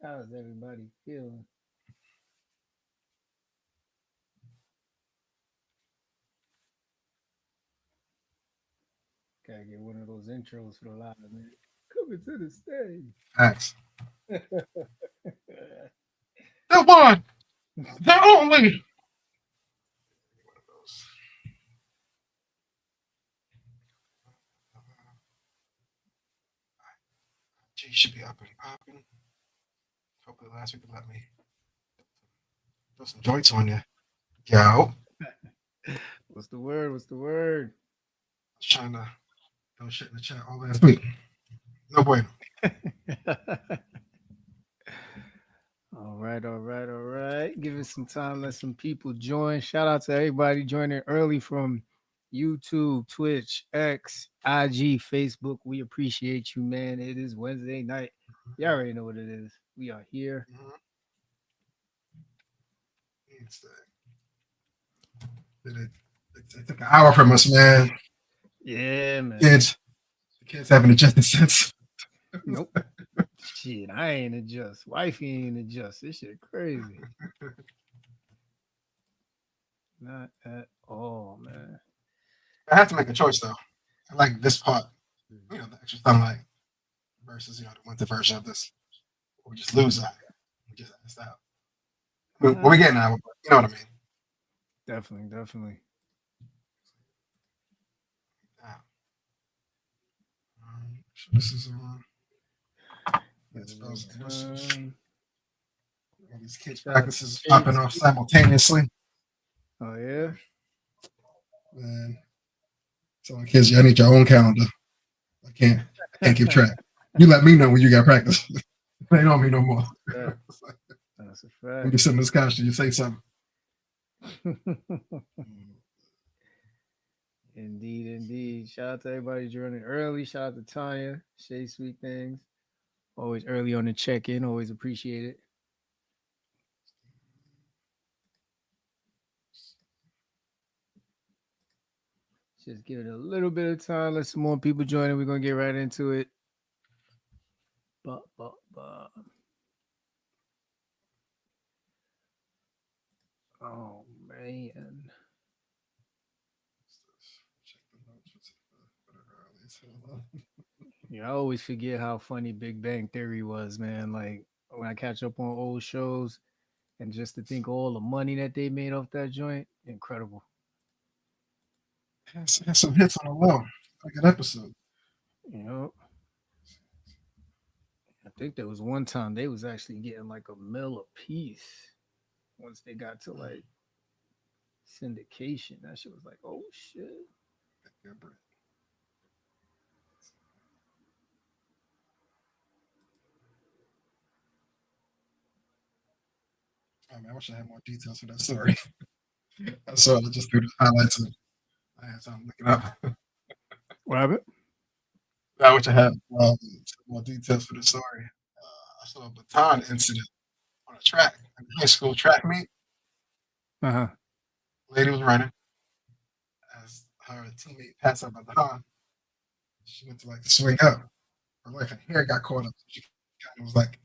How's everybody feeling? Gotta get one of those intros for the live, man. Coming to the stage. Facts. The one, the only. G should be up and popping. Hopefully last week they let me throw some joints on you. Yo, I was What's the word? What's the word? trying to throw shit in the chat all last week. No bueno. All right, all right, all right. Give it some time. Let some people join. Shout out to everybody joining early from YouTube, Twitch, X, IG, Facebook. We appreciate you, man. It is Wednesday night. Y'all already know what it is. We are here. Mm-hmm. It took an hour from us, man. Yeah, man. The kids haven't adjusted since. Nope. Shit, I ain't adjust. Wifey ain't adjust. This shit crazy. Not at all, man. I have to make a choice though. I like this part, the extra sunlight versus the winter version of this. We just lose that. We just missed out. What we getting now? You know what I mean? Definitely, definitely. Yeah. So this is all these kids practices popping off simultaneously. Oh yeah. Man, telling kids, y'all need your own calendar. I can't keep track. You let me know when you got practice. It ain't on me no more. That's a fact. When you sit in this couch, you say something. Indeed, indeed. Shout out to everybody joining early. Shout out to Tanya, Shay Sweet Things. Always early on the check-in. Always appreciate it. Just give it a little bit of time. Let some more people join in. We're gonna get right into it. But. Oh man. Yeah, I always forget how funny Big Bang Theory was, man. Like when I catch up on old shows and just to think of all the money that they made off that joint, incredible. Has some hits on the low, like an episode. You know, I think there was one time they was actually getting like a mil a piece once they got to like syndication. That shit was like, oh shit. Oh man, I wish I had more details for that story. I saw it just through the highlights. And I had time to look it up. What happened? I wish I had more details for the story. I saw a baton incident on a track, a high school track meet. Uh-huh. Lady was running as her teammate passed her baton. She went to like swing up. Her like her hair got caught up. She kind of was like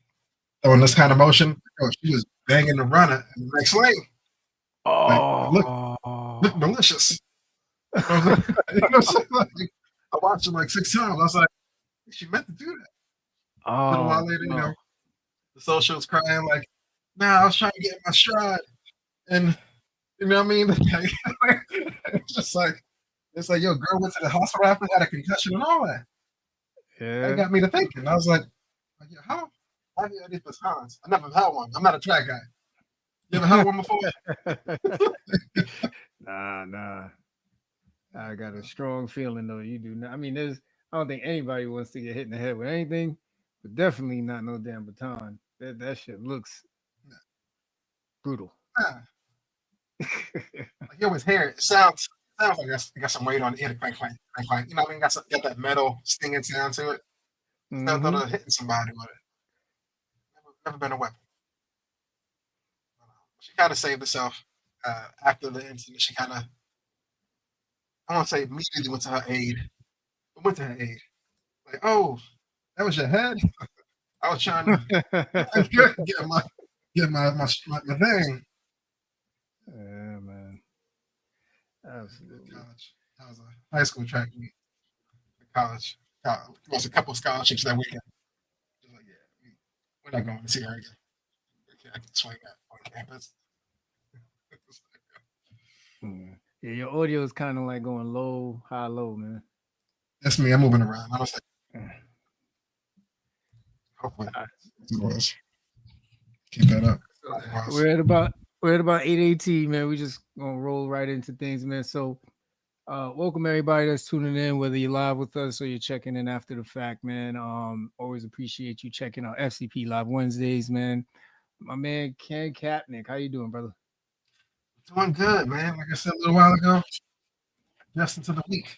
throwing this kind of motion. Oh, she was banging the runner in the next lane. Like, look malicious. You know what I'm saying? Like, I watched it like 6 times. I was like, she meant to do that. A little while later, the social was crying like, "Nah, I was trying to get in my stride," and you know what I mean? It's it's like, yo, girl went to the hospital after, had a concussion and all that. Yeah. That got me to thinking. I was like, yeah, how have you had these batons? I never had one. I'm not a track guy. You ever had one before? Nah. I got a strong feeling though. You do not. I mean, I don't think anybody wants to get hit in the head with anything, but definitely not no damn baton. That shit looks brutal. Like you always hear it. It sounds like I got some weight on the end. Clank, clank, clank, clank. You know what I mean? Got that metal stinging sound to it. Never thought of hitting somebody with it. Never been a weapon. She kind of saved herself after the incident. She kind of, I won't say immediately went to her aid, but went to her aid. Like, oh, that was your head? I was trying to get my thing. Yeah, man. Did Absolutely. college. I was a high school track meet. College. Lost a couple scholarships that weekend. Just like, yeah, we're not going to see her again. I can swing that on campus. Yeah. Yeah, your audio is kind of like going low, high, low, man. That's me. I'm moving around. I was like, Yeah. hopefully, Uh, it was. Keep that up. so Otherwise, we're at about 8:18, man. We just gonna roll right into things, man. So welcome everybody that's tuning in, whether you're live with us or you're checking in after the fact, man. Always appreciate you checking out FCP Live Wednesdays, man. My man Ken Kapnick, how you doing, brother? doing good, man. Like I said a little while ago, just into the week.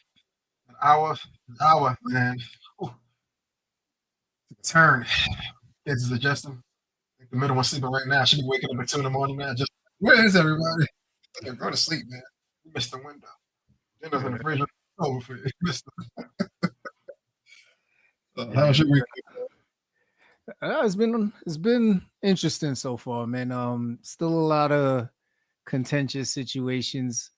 An hour, man. Ooh, turn. Kids is adjusting. Like the middle one's sleeping right now. Should be waking up at 2 in the morning, man. Just where is everybody? Go to sleep, man. You missed the window. Dinner's in the fridge. Over for you. You missed how's Yeah, your week? it's been interesting so far, man. Still a lot of contentious situations,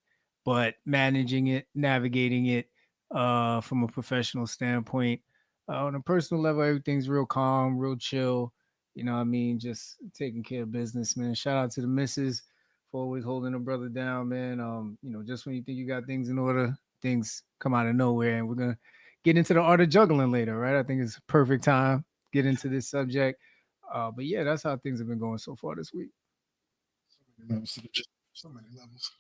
but managing it, navigating it, from a professional standpoint. On a personal level, everything's real calm, real chill. You know what I mean? Just taking care of business, man. Shout out to the missus for always holding a brother down, man. Just when you think you got things in order, things come out of nowhere. And we're gonna get into the art of juggling later, right? I think it's a perfect time get into this subject. But yeah, that's how things have been going so far this week. So many levels to the gym. So many levels.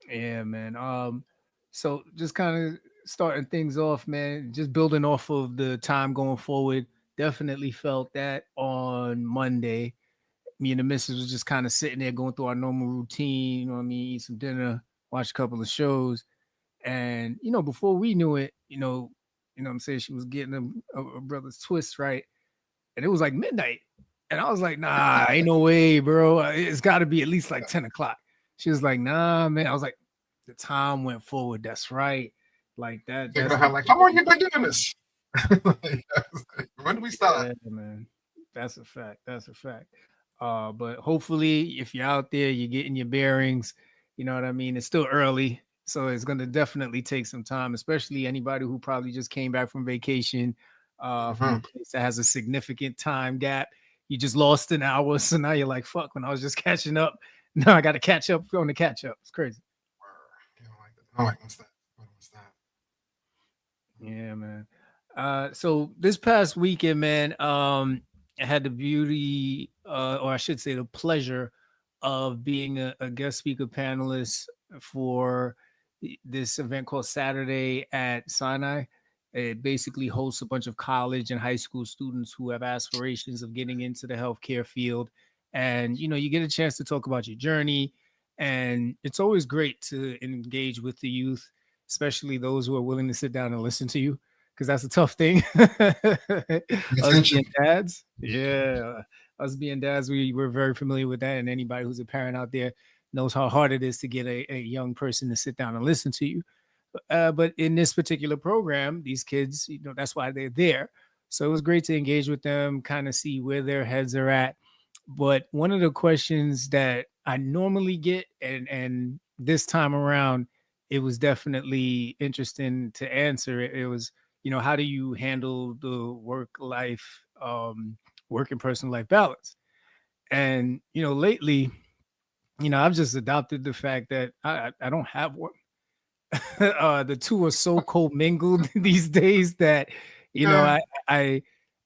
Yeah, man. So just kind of starting things off, man, just building off of the time going forward. Definitely felt that on Monday. Me and the missus was just kind of sitting there going through our normal routine, you know what I mean, eat some dinner, watch a couple of shows. And, before we knew it, what I'm saying, she was getting a brother's twist right. And it was like midnight. And I was like, nah, ain't no way, bro. It's got to be at least like 10 o'clock. She was like, nah, man. I was like, the time went forward. That's right. Like that. Thinking That's of the how, like, how long you been doing this? Like, when do we start? yeah, man. That's a fact. That's a fact. But hopefully, if you're out there, you're getting your bearings. You know what I mean? It's still early, so it's going to definitely take some time, especially anybody who probably just came back from vacation, from a Mm-hmm. place that has a significant time gap. You just lost an hour, so now you're like, "Fuck!" When I was just catching up, now I got to catch up on the catch up. It's crazy. You know, like that. I like what's that? What's that? Yeah, man. So this past weekend, man, I had the beauty, or I should say, the pleasure of being a guest speaker panelist for this event called Saturday at Sinai. It basically hosts a bunch of college and high school students who have aspirations of getting into the healthcare field. And, you get a chance to talk about your journey. And it's always great to engage with the youth, especially those who are willing to sit down and listen to you, because that's a tough thing. Us being Attention. dads, yeah, us being dads, we're very familiar with that, and anybody who's a parent out there knows how hard it is to get a young person to sit down and listen to you. But in this particular program, these kids, that's why they're there. So it was great to engage with them, kind of see where their heads are at. But one of the questions that I normally get, and this time around, it was definitely interesting to answer. It was, how do you handle the work and personal life balance? And lately, I've just adopted the fact that I don't have one. The two are so commingled these days that you know Yeah. I I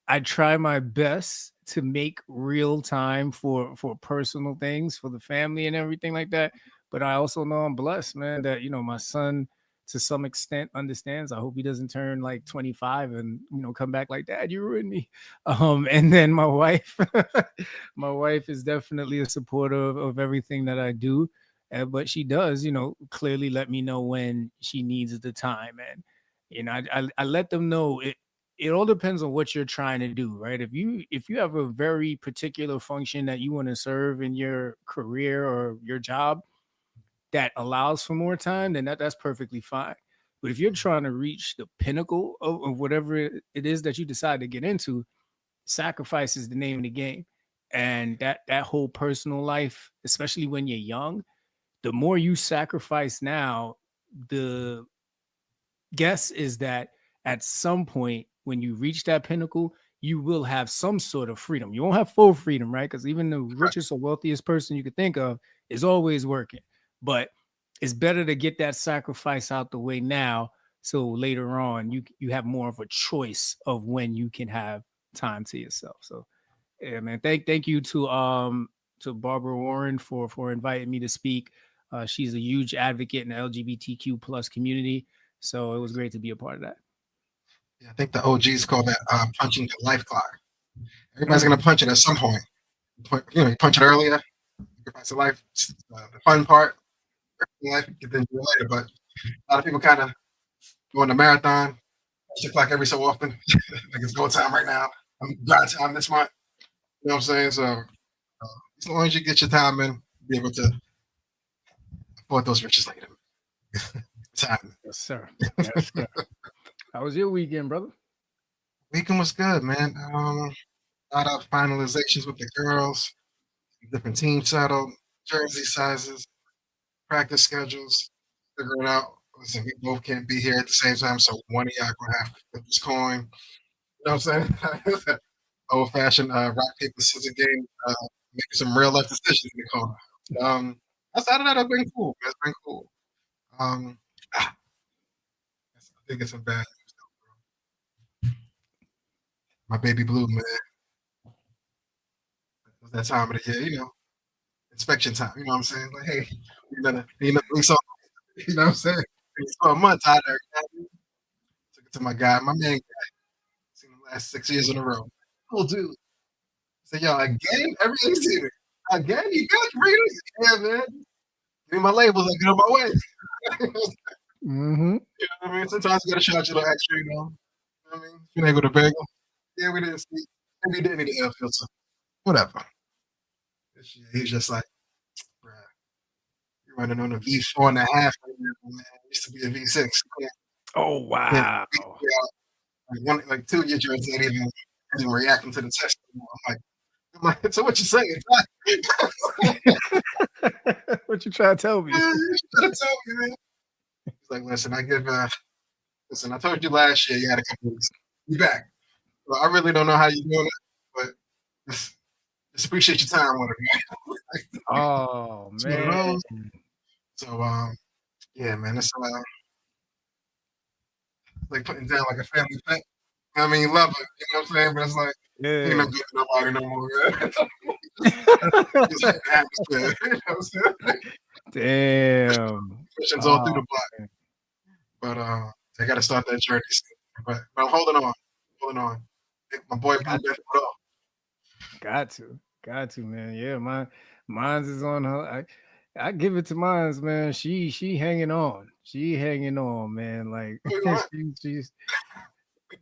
I try my best to make real time for personal things for the family and everything like that. But I also know I'm blessed, man, that my son to some extent understands. I hope he doesn't turn like 25 and come back like, dad, you ruined me. And then my wife, my wife is definitely a supporter of everything that I do, but she does, clearly let me know when she needs the time. And, I let them know it all depends on what you're trying to do, right? If you have a very particular function that you want to serve in your career or your job that allows for more time, then that's perfectly fine. But if you're trying to reach the pinnacle of whatever it is that you decide to get into, sacrifice is the name of the game. And that whole personal life, especially when you're young, the more you sacrifice now, the guess is that at some point when you reach that pinnacle, you will have some sort of freedom. You won't have full freedom, right? Because even the richest or wealthiest person you could think of is always working. But it's better to get that sacrifice out the way now, so later on you have more of a choice of when you can have time to yourself. So yeah, man. Thank you to Barbara Warren for inviting me to speak. She's a huge advocate in the LGBTQ plus community. So it was great to be a part of that. Yeah, I think the OGs call that punching the life clock. Everybody's Mm. gonna punch it at some point. You punch it earlier, sacrifice of life, the fun part, life, you can then do it later. But a lot of people kind of go on the marathon, punch the clock every so often. Like it's go time right now. I'm grind time this month. You know what I'm saying? So as long as you get your time in, be able to afford those riches later. Time. Yes, sir. Yes, sir. How was your weekend, brother? Weekend was good, man. A lot of finalizations with the girls, different team settled, jersey sizes, practice schedules, figuring out. Listen, we both can't be here at the same time, so one of y'all gonna have to flip this coin. You know what I'm saying? Old fashioned rock paper scissors game, making some real life decisions in the corner. Outside of that, it's been cool. It's been cool. Um, I think it's a bad. My baby blue, man. It was that time of the year, inspection time. You know what I'm saying? Like, hey, we saw, you know what I'm saying? We saw a month out there. Took it to my guy, my man guy. Seen him last 6 years in a row. Cool dude. I said, yo, again? Every year. Again? You got readers? Yeah, man. Give me my labels, I get on my way. Mm-hmm. You know what I mean? Sometimes you gotta charge a little extra, you know. You know what I mean? If you ain't go to bagel. Yeah, we didn't speak. Maybe you didn't need the air filter. Whatever. He's just like, bruh, you're running on a V4 and a half right now, man. It used to be a V6. Oh Can't wow. like 2 year joints ain't even reacting to the test anymore. I'm like, so what you saying? What you trying to tell me? You trying to tell me, man. He's like, listen, listen, I told you last year you had a couple weeks. You back. Well, I really don't know how you're doing it, but just appreciate your time with it, man. Oh It's one of man. those. So yeah, man, it's like putting down like a family pet. I mean, love it, you know what I'm saying? But it's like ain't no Yeah. good to nobody no more, man. Just hitting the atmosphere, you know what I'm saying? Damn. Missions all through Oh the block. man. But I gotta start that journey soon. But I'm holding on. My boy Blue Got been put off. got to, man. Yeah, mine's is on her. I give it to mine's, man. She hanging on. She hanging on, man. Like You know what? she's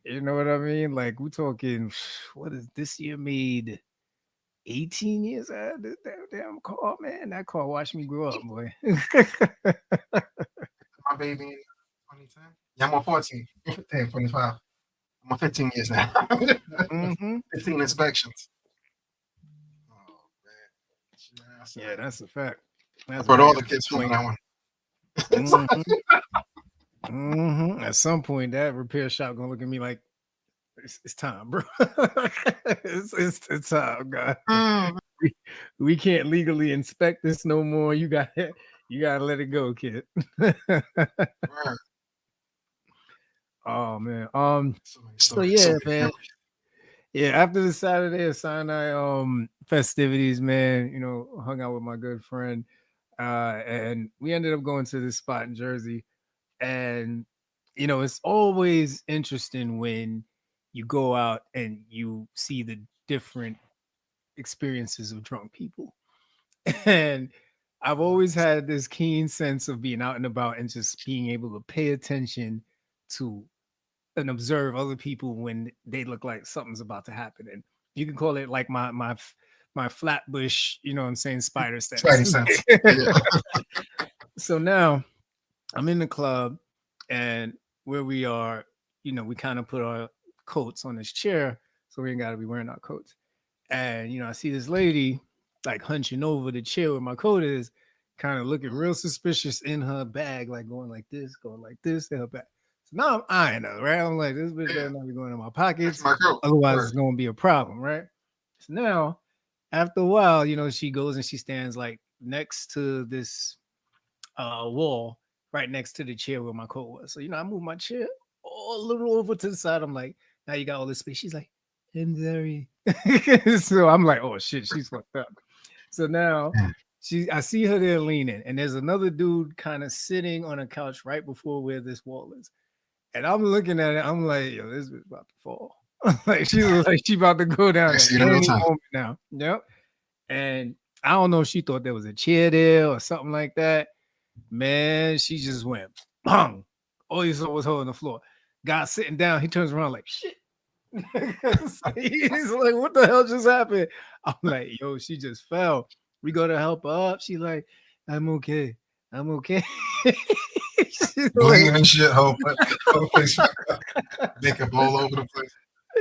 you know what I mean? Like we talking what is this year made 18 years I had this damn car, man. That car watched me grow up, boy. My baby in 2010. Yeah, I'm on 14. 15, 25. I'm on 15 years now. Hmm. 15 inspections. Oh man. Yeah, that's a fact. I That's a brought all fact. the At kids some home on point. that one. Hmm. At some point, that repair shop gonna look at me like it's time, bro. It's time, God. Mm, We can't legally inspect this no more. You gotta let it go, kid. right. Oh man. So many So stories, so yeah, many man. memories. Yeah, after the Saturday of Sinai festivities, man, hung out with my good friend. And we ended up going to this spot in Jersey. And it's always interesting when you go out and you see the different experiences of drunk people. And I've always had this keen sense of being out and about and just being able to pay attention to and observe other people when they look like something's about to happen. And you can call it like my flatbush, you know what I'm saying, spider sense. Spidey sense. Yeah. So now I'm in the club, and where we are, we kind of put our coats on this chair so we ain't gotta be wearing our coats. And I see this lady like hunching over the chair where my coat is, kind of looking real suspicious in her bag, like going like this in her bag. So now I'm eyeing her, right? I'm like, this bitch Yeah, better not be going in my that's pockets, my coat. otherwise Word. it's gonna be a problem, right? So now, after a while, she goes and she stands like next to this wall, right next to the chair where my coat was. So I move my chair a little over to the side. I'm like, now you got all this space. She's like, I'm sorry. So I'm like, oh shit, she's fucked up. So now Yeah. I see her there leaning, and there's another dude kind of sitting on a couch right before where this wall is. And I'm looking at it, I'm like, yo, this bitch about to fall. Like she's like she about to go I down at see it in real any time. moment now. Yep. And I don't know if she thought there was a chair there or something like that. Man, she just went bang. All you saw was her on the floor. Guy sitting down, he turns around like shit. He's like, what the hell just happened? I'm like, yo, she just fell. We go to help her up. She's like, I'm okay. I'm okay. She's like, Bleeding and shit, whole face fucked up, makeup all over the place.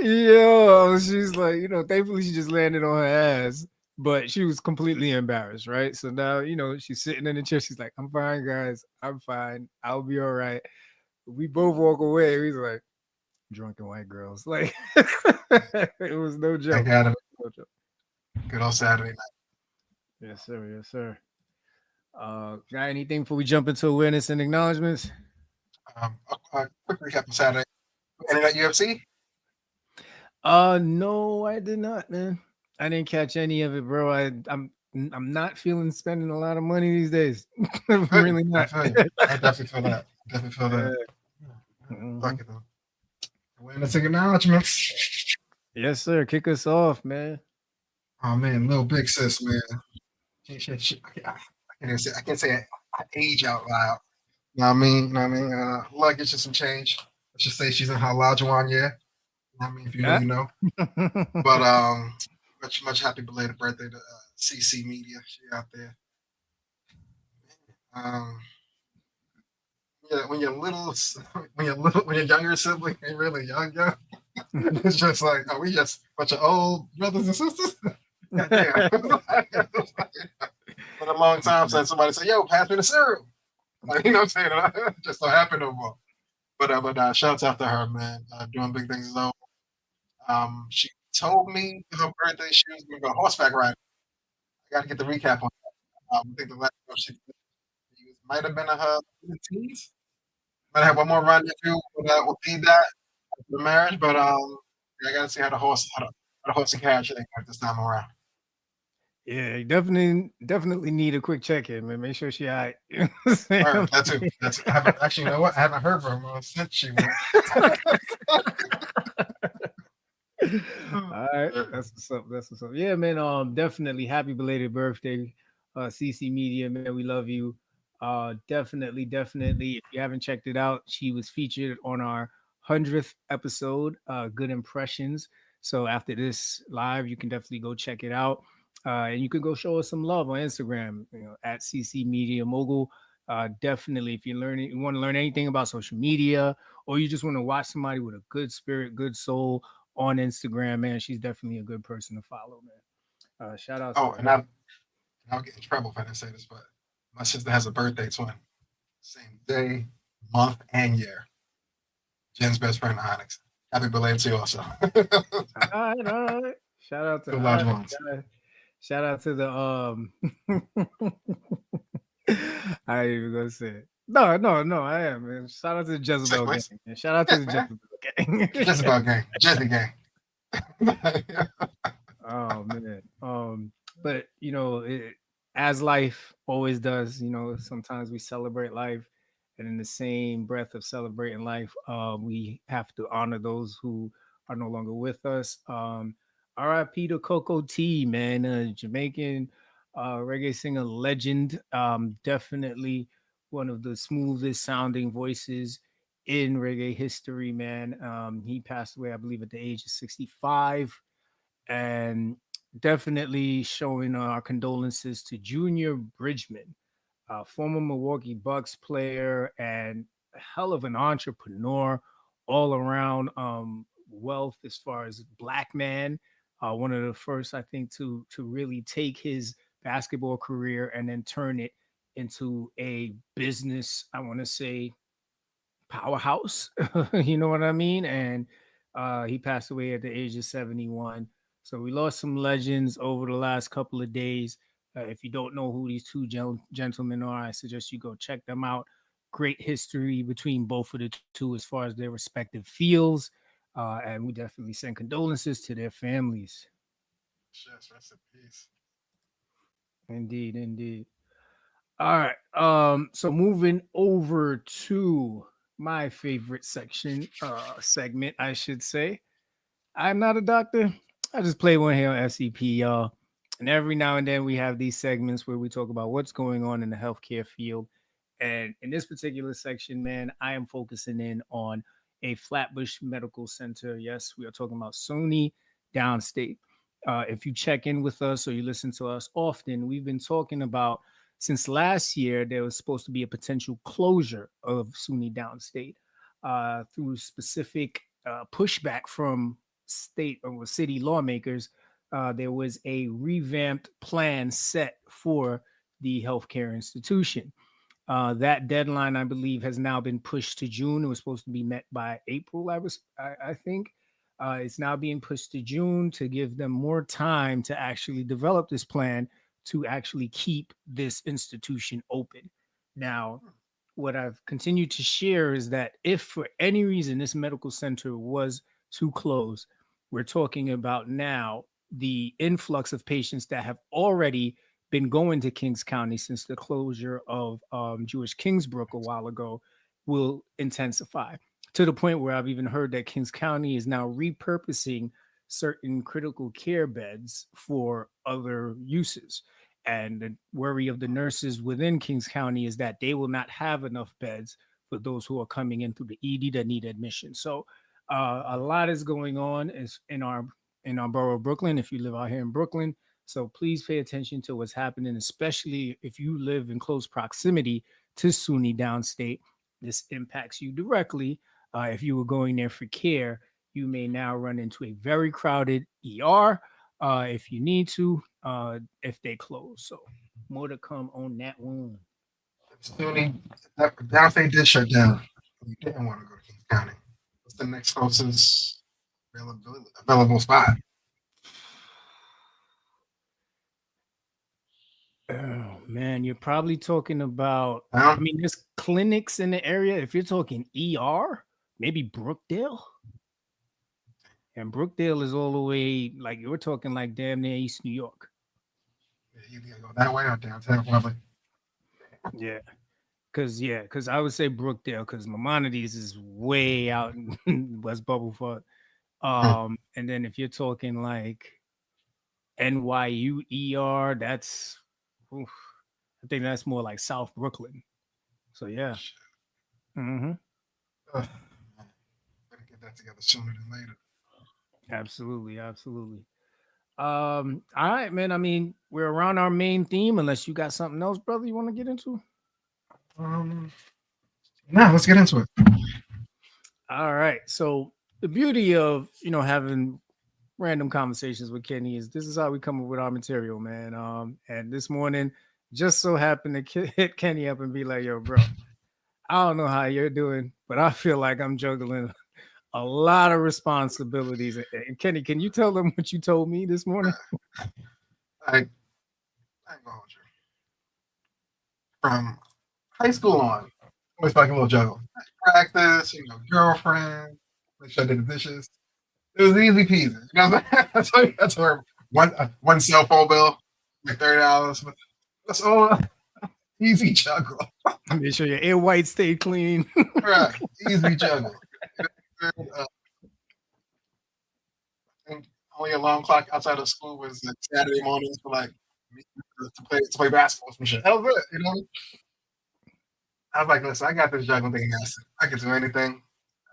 yo, she's like, thankfully she just landed on her ass, but she was completely embarrassed, right? So now, she's sitting in the chair. She's like, I'm fine, guys. I'm fine. I'll be all right. We both walk away. He's like, drunken white girls. Like, it was no I joke. got it. No joke. Good old Saturday night. Yes, sir. Yes, sir. Got anything before we jump into awareness and acknowledgments? A quick recap of Saturday. Internet UFC. No, I did not, man. I didn't catch any of it, bro. I'm not feeling spending a lot of money these days. I'm I feel you. really I not. feel you. I definitely feel that. I definitely feel that. Yeah. Yeah, Mhm. fuck it though. Awareness and acknowledgments. Yes, sir. Kick us off, man. Oh man, little big sis, man. I can't even say age out loud. Know what I mean? Know what I mean? Luggage and some change. Let's just say she's in her large one year. Know what I mean? If you know, Yeah. you know. But much happy belated birthday to CC Media. She out there. Um, yeah, when your younger sibling ain't really young, it's just like, are we just a bunch of old brothers and sisters? God damn. It's been a long time since somebody said, "Yo, pass me the cereal." Like, you know what I'm saying? It just don't happen no more. But shouts out to her, man. Doing big things though. She told me for her birthday she was going to go horseback riding. I got to get the recap on. I think the last time she might have been in her teens. Might have one more run to do with lead that after the marriage, but yeah, I got to see how the horse and carriage thing went this time around. Yeah, you definitely need a quick check-in, man. Make sure she all right. You know what I'm saying? Or that too. That's I haven't actually. You know what? I haven't heard from her since she went. All right, that's what's up. That's what's up. Yeah, man. Definitely happy belated birthday, CC Media, man. We love you. Definitely. If you haven't checked it out, she was featured on our 100th episode, Good Impressions. So after this live, you can definitely go check it out, and you can go show us some love on Instagram, at CC Media Mogul. Definitely, if you want to learn anything about social media, or you just want to watch somebody with a good spirit, good soul on Instagram, man. She's definitely a good person to follow, man. Shout outs to Oh, and her. I'll get in trouble if I didn't say this, but my sister has a birthday twin, same day, month, and year. Jen's best friend, Onyx. Happy belated to you also. All right. Shout out to Two large her. ones. Shout out to the I ain't even gonna say it. No, I am, man. Shout out to the Jezebel gang, Segues. man. Shout out to the Jezebel gang. Jezebel gang. Jezzy gang. Oh man. But as life always does, sometimes we celebrate life, and in the same breath of celebrating life, we have to honor those who are no longer with us. R.I.P. to Coco T, man, Jamaican reggae singer legend. Definitely one of the smoothest sounding voices in reggae history, man. He passed away, I believe, at the age of 65, and definitely showing our condolences to Junior Bridgman, former Milwaukee Bucks player and a hell of an entrepreneur all around. wealth as far as black man. One of the first, I think, to really take his basketball career and then turn it into a business. I want to say powerhouse. You know what I mean? And he passed away at the age of 71. So we lost some legends over the last couple of days. If you don't know who these two gentlemen are, I suggest you go check them out. Great history between both of the two as far as their respective fields. And we definitely send condolences to their families. Yes, rest in peace. Indeed, indeed. All right. So moving over to my favorite segment, I should say. I'm not a doctor. I just play one here on FCP, y'all. And every now and then we have these segments where we talk about what's going on in the healthcare field. And in this particular section, man, I am focusing in on a Flatbush Medical Center. Yes, we are talking about SUNY downstate. If you check in with us or you listen to us often, we've been talking about since last year, there was supposed to be a potential closure of SUNY downstate through specific pushback from state or city lawmakers. There was a revamped plan set for the healthcare institution. That deadline, I believe, has now been pushed to June. It was supposed to be met by April. I think. It's now being pushed to June to give them more time to actually develop this plan to actually keep this institution open. Now, what I've continued to share is that if for any reason this medical center was to close, we're talking about now the influx of patients that have already been going to Kings County since the closure of Jewish Kingsbrook a while ago will intensify to the point where I've even heard that Kings County is now repurposing certain critical care beds for other uses. And the worry of the nurses within Kings County is that they will not have enough beds for those who are coming in through the ED that need admission. So a lot is going on is in our borough of Brooklyn. If you live out here in Brooklyn, so please pay attention to what's happening, especially if you live in close proximity to SUNY downstate. This impacts you directly. If you were going there for care, you may now run into a very crowded ER if you need to, if they close. So more to come on that one. SUNY, that downstate did shut down. We didn't want to go to Kings County. What's the next closest available spot? Oh man, you're probably talking about. I Huh? mean, there's clinics in the area. If you're talking ER, maybe Brookdale. And Brookdale is all the way like you're talking like damn near East New York. You either gotta go that way or downtown, probably. Yeah. Cause I would say Brookdale, because Maimonides is way out in West Bubblefuck. Hmm. And then if you're talking like NYU ER, that's oof, I think that's more like South Brooklyn. So yeah. Hmm. Ugh, man, better get that together sooner than later. Absolutely, absolutely. All right, man. I mean, we're around our main theme, unless you got something else, brother, you want to get into? Um, Now let's get into it. All right. So the beauty of having random conversations with Kenny is this is how we come up with our material, man. And this morning just so happened to hit Kenny up and be like, "Yo, bro, I don't know how you're doing, but I feel like I'm juggling a lot of responsibilities." And Kenny, can you tell them what you told me this morning? I ain't gonna hold you. From high school on, always like a little juggle. Practice, girlfriend, make sure I did the dishes. It was easy peasy. You know what I'm saying? That's where one cell phone bill, like $30. That's all easy juggle. Make sure your air white stay clean. Right. Easy juggle. Uh, and only alarm clock outside of school was like Saturday mornings for like to play basketball some shit. That was it, you know? I was like, listen, I got this juggling thing. I can do anything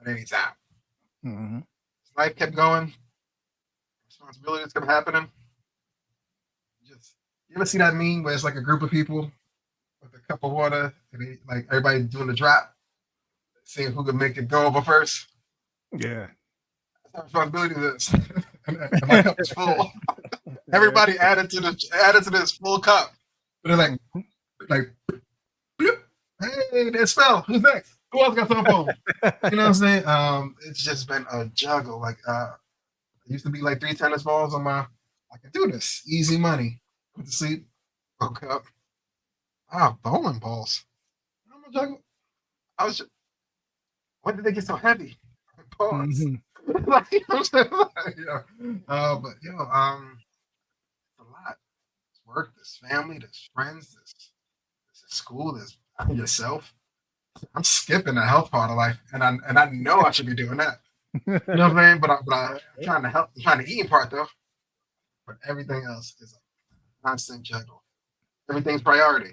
at any time. Mhm. Life kept going. Responsibilities kept happening. Just you ever see that meme where it's like a group of people with a cup of water and like everybody doing the drop, seeing who can make it go over first? Yeah. That's how responsibility it is. And my cup is full. Yeah. Everybody added to this full cup. But they're like, bloop. Hey, that spell. Who's next? Who else got some phone? You know what I'm saying? It's just been a juggle. Like, it used to be like 3 tennis balls on my. I can do this. Easy money. Went to sleep. Woke up. Bowling balls. I'm a juggle. I was. Just, when did they get so heavy? Pause. Hmm. Like, you know what I'm saying? Like, but it's a lot. There's work. There's family. There's friends. There's school. There's yourself. I'm skipping the health part of life, and I know I should be doing that. You know what I mean? I'm trying to help. I'm trying to eat part though. But everything else is a constant juggle. Everything's priority.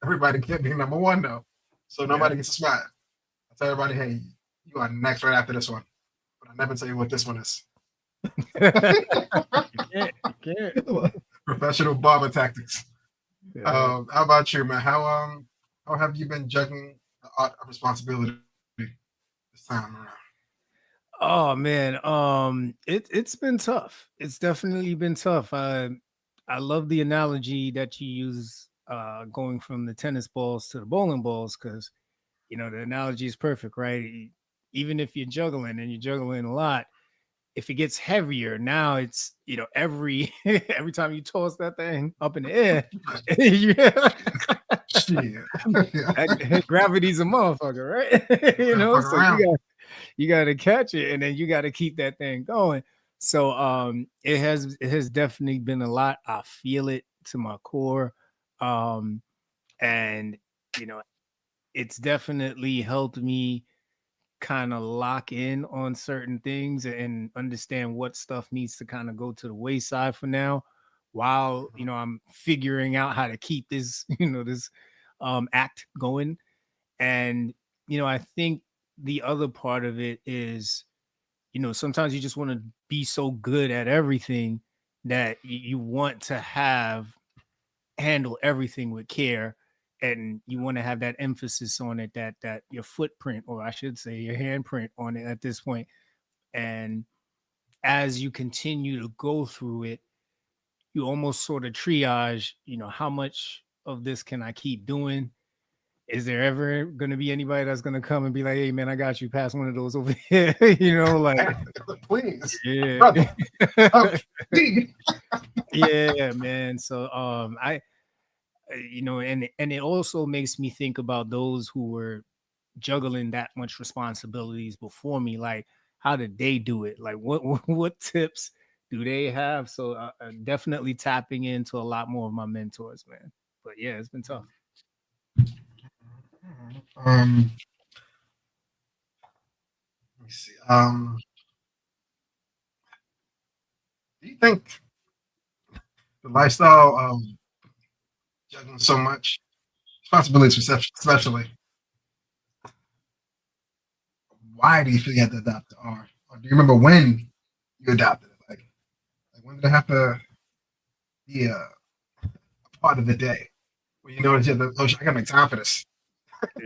Everybody can't be number one though, so nobody gets a spot. I tell everybody, hey, you are next right after this one, but I never tell you what this one is. You can't. You can't. Professional barber tactics. Yeah. How about you, man? How have you been juggling the art of responsibility this time around? Oh man, it's been tough. It's definitely been tough. I love the analogy that you use, going from the tennis balls to the bowling balls, because the analogy is perfect, right? Even if you're juggling and you're juggling a lot, if it gets heavier, now it's every every time you toss that thing up in the air, yeah, Shit. Yeah. gravity's a motherfucker, right? Fuck So around. you got to catch it, and then you got to keep that thing going. So it has definitely been a lot. I feel it to my core. um and you know it's definitely helped me kind of lock in on certain things and understand what stuff needs to kind of go to the wayside for now, while I'm figuring out how to keep this this act going. And I think the other part of it is, sometimes you just want to be so good at everything that you want to handle everything with care, and you want to have that emphasis on it, that your footprint, or I should say your handprint on it at this point. And as you continue to go through it, you almost sort of triage, how much of this can I keep doing? Is there ever going to be anybody that's going to come and be like, hey man, I got you, pass one of those over here? Like, Please, yeah. brother. Please. Yeah, man. So and it also makes me think about those who were juggling that much responsibilities before me. Like, how did they do it? Like, what tips do they have? So definitely tapping into a lot more of my mentors, man. But yeah, it's been tough. Um, let me see. Do you think the lifestyle of juggling so much responsibilities, especially, why do you feel you had to adopt the R? Or do you remember when you adopted it? Like when did it have to be a part of the day? When you notice you have to, oh, I gotta make time for this.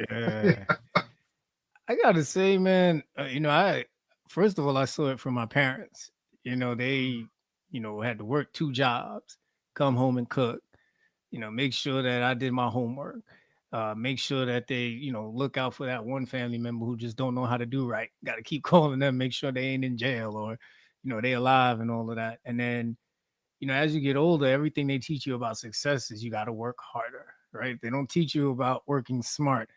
Yeah. I gotta say, man, I first of all, I saw it from my parents. They, had to work 2 jobs, come home and cook, make sure that I did my homework, make sure that they, look out for that one family member who just don't know how to do right. Got to keep calling them, make sure they ain't in jail, or, they alive and all of that. And then, as you get older, everything they teach you about success is you got to work harder, right? They don't teach you about working smart.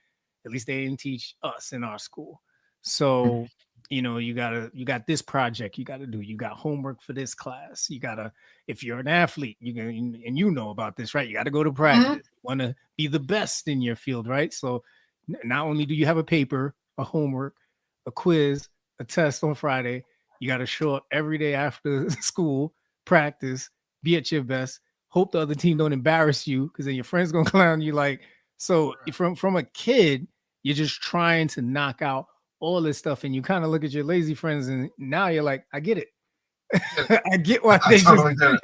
At least they didn't teach us in our school. So, you got this project you got to do. You got homework for this class. You got to, if you're an athlete, you can, and about this, right? You got to go to Mhm. practice. You want to be the best in your field, right? So, not only do you have a paper, a homework, a quiz, a test on Friday, you got to show up every day after school, practice, be at your best. Hope the other team don't embarrass you, because then your friends gonna clown you. Like, so from a kid, you're just trying to knock out all this stuff, and you kind of look at your lazy friends, and now you're like, I get it. I get why I they just. totally get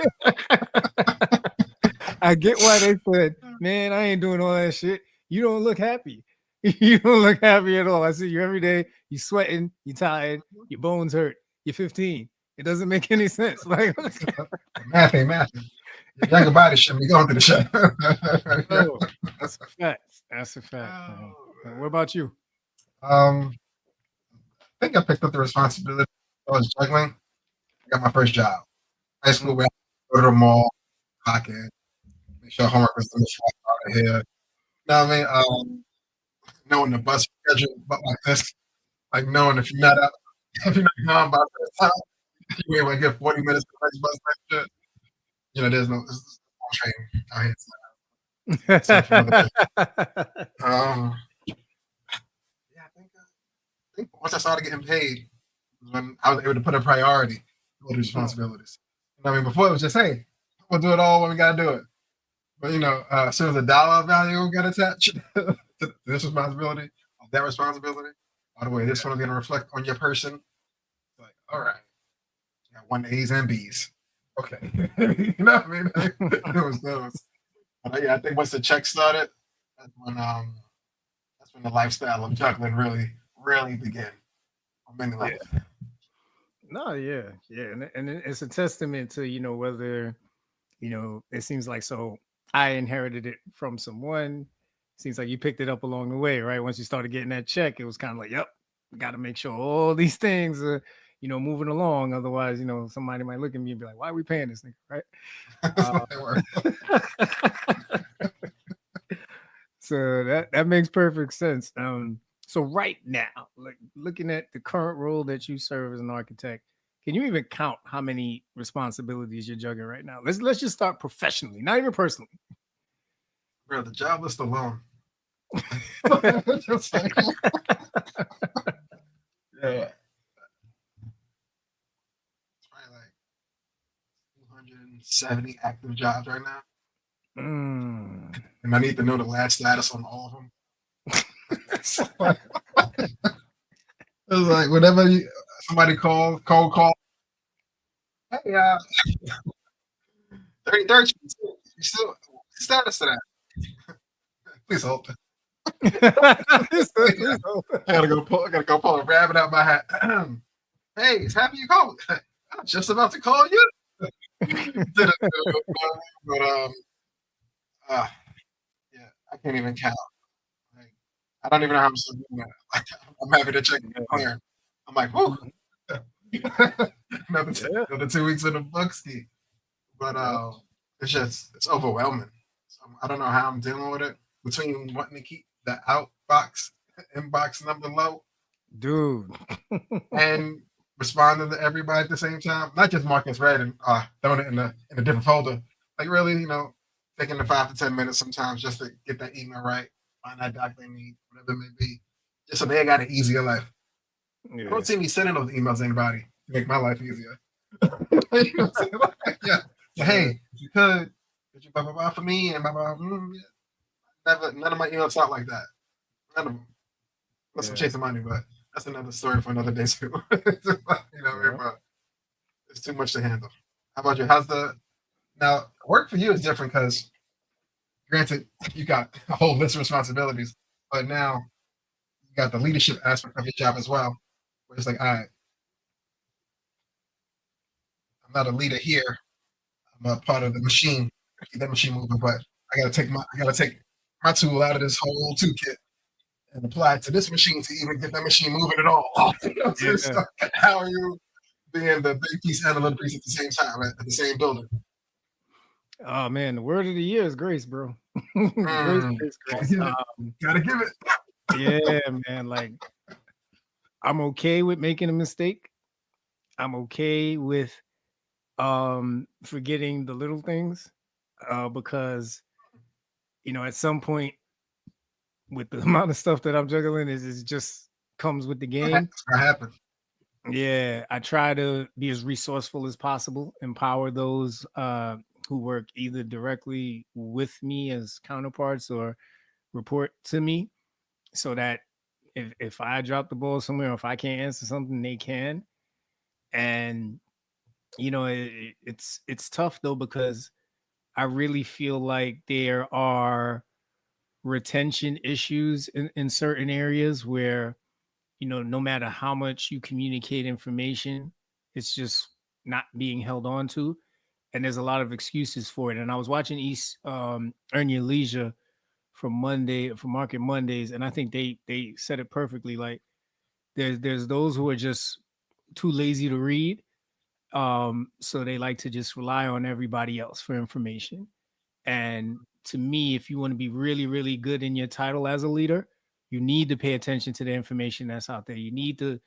I get why they said, man, I ain't doing all that shit. You don't look happy. You don't look happy at all. I see you every day. You sweating. You tired. Your bones hurt. You're 15. It doesn't make any sense. Like, Math ain't math. Your younger body shouldn't be going through the shit. oh, that's a fact. That's a fact, man. Oh, What about you? I think I picked up the responsibility. I was juggling. I got my first job. High school, we had to go to the mall, clock in, make sure homework was done before I out of here. You know what I mean? Knowing the bus schedule, but like this, like knowing if you're not up, if you're not gone by the time, you ain't gonna get 40 minutes to the next bus. Like shit. There's no train out here. So for another day. Um, yeah, I think once I started getting paid was when I was able to put a priority on the responsibilities. You know what I mean? Before it was just, hey, we'll do it all when we gotta do it. But as soon as the dollar value got attached to this responsibility, that responsibility, by the way, this one's gonna reflect on your person. It's like, all right, you got one A's and B's. Okay. You know what I mean? It was those. But yeah, I think once the check started, that's when the lifestyle of juggling really began on many levels. Yeah. No, yeah, yeah, and it's a testament to whether it seems like so. I inherited it from someone. Seems like you picked it up along the way, right? Once you started getting that check, it was kind of like, yep, got to make sure all these things are moving along. Otherwise, somebody might look at me and be like, why are we paying this nigga, right? That's what they were. So that makes perfect sense. So right now, like looking at the current role that you serve as an architect, can you even count how many responsibilities you're juggling right now? Let's just start professionally, not even personally. Bro, the job list alone. Just like, yeah. It's probably like 270 active jobs right now. Mm. And I need to know the last status on all of them. It's like whenever somebody call, hey, 33rd, you still status to that. Please hold. Please hold. I gotta go pull a rabbit out my hat. Hey, it's happy you called. I'm just about to call you. But yeah, I can't even count. Like, I don't even know how I'm still doing that. I'm happy to check it clear. I'm like, whoo. another 2 weeks in the Bucksky. But it's overwhelming. So I don't know how I'm dealing with it between wanting to keep the inbox number low, dude, and responding to everybody at the same time. Not just marking red and throwing it in a different folder. Like really, taking the 5 to 10 minutes sometimes just to get that email right, find that doc they need, whatever it may be, just so they got an easier life. Yeah. I don't see me sending those emails to anybody to make my life easier. You know what I'm saying? Like, yeah. Hey, if you could you blah blah blah for me and blah blah. Yeah. None of my emails talk like that. None of them. Unless I'm chasing money, but that's another story for another day too. It's too much to handle. How about you? Now work for you is different because granted you got a whole list of responsibilities, but now you got the leadership aspect of your job as well. Where it's like, all right, I'm not a leader here. I'm a part of the machine. Keep that machine moving, but I gotta take my tool out of this whole toolkit and apply it to this machine to even get that machine moving at all. So how are you being the big piece and the little piece at the same time at the same building? Oh man, the word of the year is grace, bro. Grace. Gotta give it. Yeah, man. Like I'm okay with making a mistake. I'm okay with forgetting the little things. Because at some point with the amount of stuff that I'm juggling is just comes with the game. It's gonna happen. Yeah, I try to be as resourceful as possible, empower those who work either directly with me as counterparts or report to me, so that if I drop the ball somewhere, or if I can't answer something, they can. And it's tough though, because I really feel like there are retention issues in certain areas where no matter how much you communicate information, It's just not being held on to, and there's a lot of excuses for it. And I was watching East Earn Your Leisure from Market Mondays, and I think they said it perfectly. Like there's those who are just too lazy to read, so they like to just rely on everybody else for information. And to me, if you want to be really, really good in your title as a leader, you need to pay attention to the information that's out there. You need to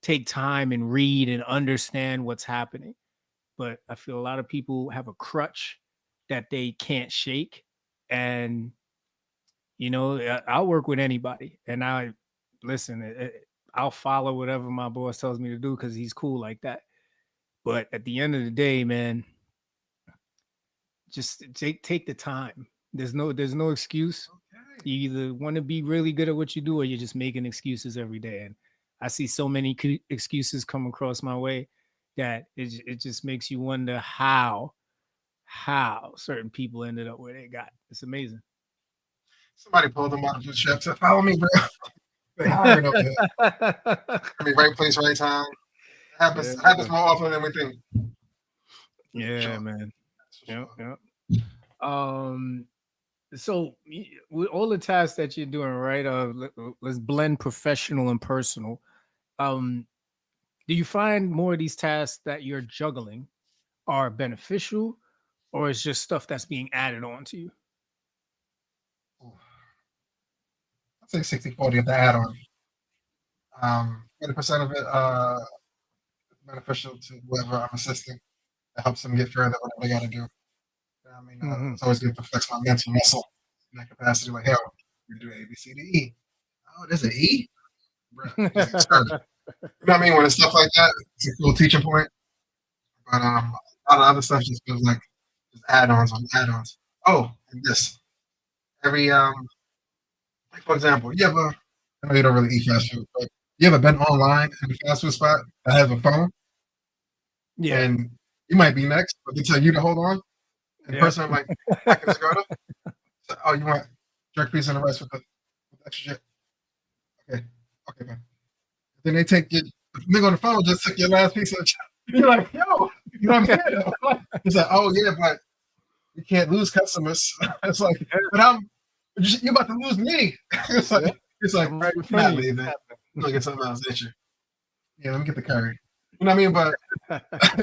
take time and read and understand what's happening. But I feel a lot of people have a crutch that they can't shake. And, I'll work with anybody. And I listen, I'll follow whatever my boss tells me to do because he's cool like that. But at the end of the day, man, just take the time. There's no excuse. Okay. You either want to be really good at what you do, or you're just making excuses every day. And I see so many excuses come across my way that it just makes you wonder how certain people ended up where they got. It's amazing. Somebody pulled them out of the ship. Said, "Follow me, bro." They hiring over here. I mean, right place, right time. It happens. Yeah, It happens more often than we think. For yeah, sure. man. That's for Yep, sure. yep. Um, so with all the tasks that you're doing, right? Let's blend professional and personal. Um, do you find more of these tasks that you're juggling are beneficial, or is just stuff that's being added on to you? Ooh, I'd say 60-40 of the add-on. 40% of it beneficial to whoever I'm assisting. It helps them get further, whatever they got to do. I mean, Hmm. it's always good to flex my mental muscle in that capacity. Like, hell, we do A, B, C, D, E. Oh, there's an E? Bruh, just get started. You know what I mean? When it's stuff like that, it's a cool teaching point. But a lot of other stuff just feels like just add-ons on add-ons. Oh, and this. Every, like, for example, I know you don't really eat fast food, but you ever been online in a fast food spot that has a phone Yeah. and you might be next, but they tell you to hold on? And the Yep. person, like, seconds ago, so, oh, you want jerk piece and the rice with extra shit? Okay, okay, man. Then they take your the nigga on the phone just took your last piece of the You're like, yo, you know what I'm saying? He's like, oh yeah, but we can't lose customers. It's like, but you're about to lose me. It's like, Yeah. it's like, I'm right in you're front of not you. leaving. You're gonna get something else, ain't you? Yeah, let me get the curry. You know what I mean? But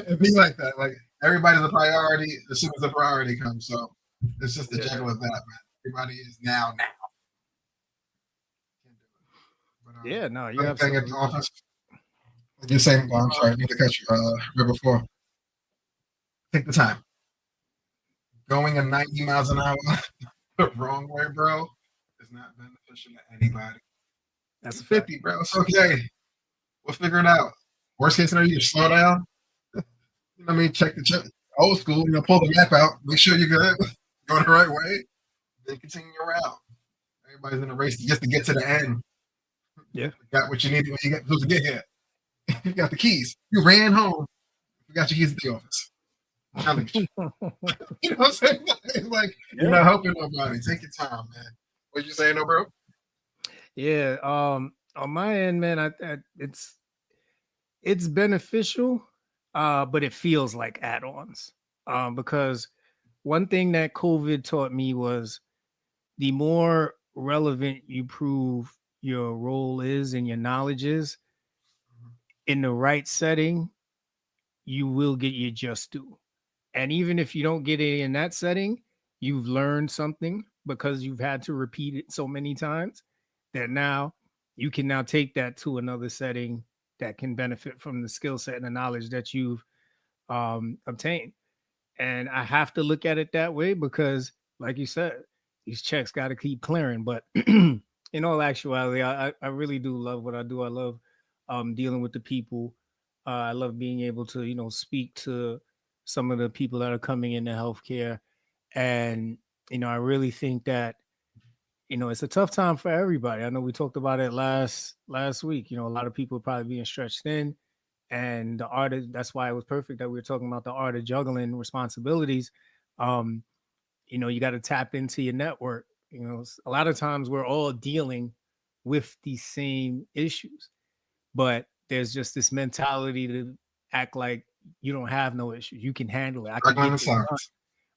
it be like that. Like everybody's a priority as soon as the priority comes. So it's just the Yeah. juggle of that, man. Everybody is now. Can't do it. But Yeah. No, you're another thing at absolutely the right. office, like you're saying, oh, I'm sorry, I need to cut you right before. Take the time. Going at 90 miles an hour the wrong way, bro, is not beneficial to anybody. That's Do a fact. 50, bro. It's okay. We'll figure it out. Worst case scenario, you slow down. You know what I mean? Check old school, pull the map out, make sure you're good, going the right way, then continue your route. Everybody's in a race just to get to the end. Yeah. You got what you need when you get supposed to get here. You got the keys. You ran home. You got your keys at the office. Now look at you. You know what I'm saying? It's like you're Yeah. not helping nobody. Take your time, man. What you saying, no, bro? Yeah. On my end, man, it's beneficial, but it feels like add-ons. Because one thing that COVID taught me was the more relevant you prove your role is and your knowledge is in the right setting, you will get your just due. And even if you don't get it in that setting, you've learned something because you've had to repeat it so many times that now you can now take that to another setting that can benefit from the skill set and the knowledge that you've obtained. And I have to look at it that way because, like you said, these checks got to keep clearing. But in all actuality, I really do love what I do. I love dealing with the people. I love being able to, speak to some of the people that are coming into healthcare. And, I really think that, it's a tough time for everybody. I know we talked about it last week. A lot of people are probably being stretched thin, and the art of that's why it was perfect that we were talking about the art of juggling responsibilities. um you got to tap into your network. A lot of times we're all dealing with the same issues, but there's just this mentality to act like you don't have no issues. You can handle it. I could Struggling get in this done. silence.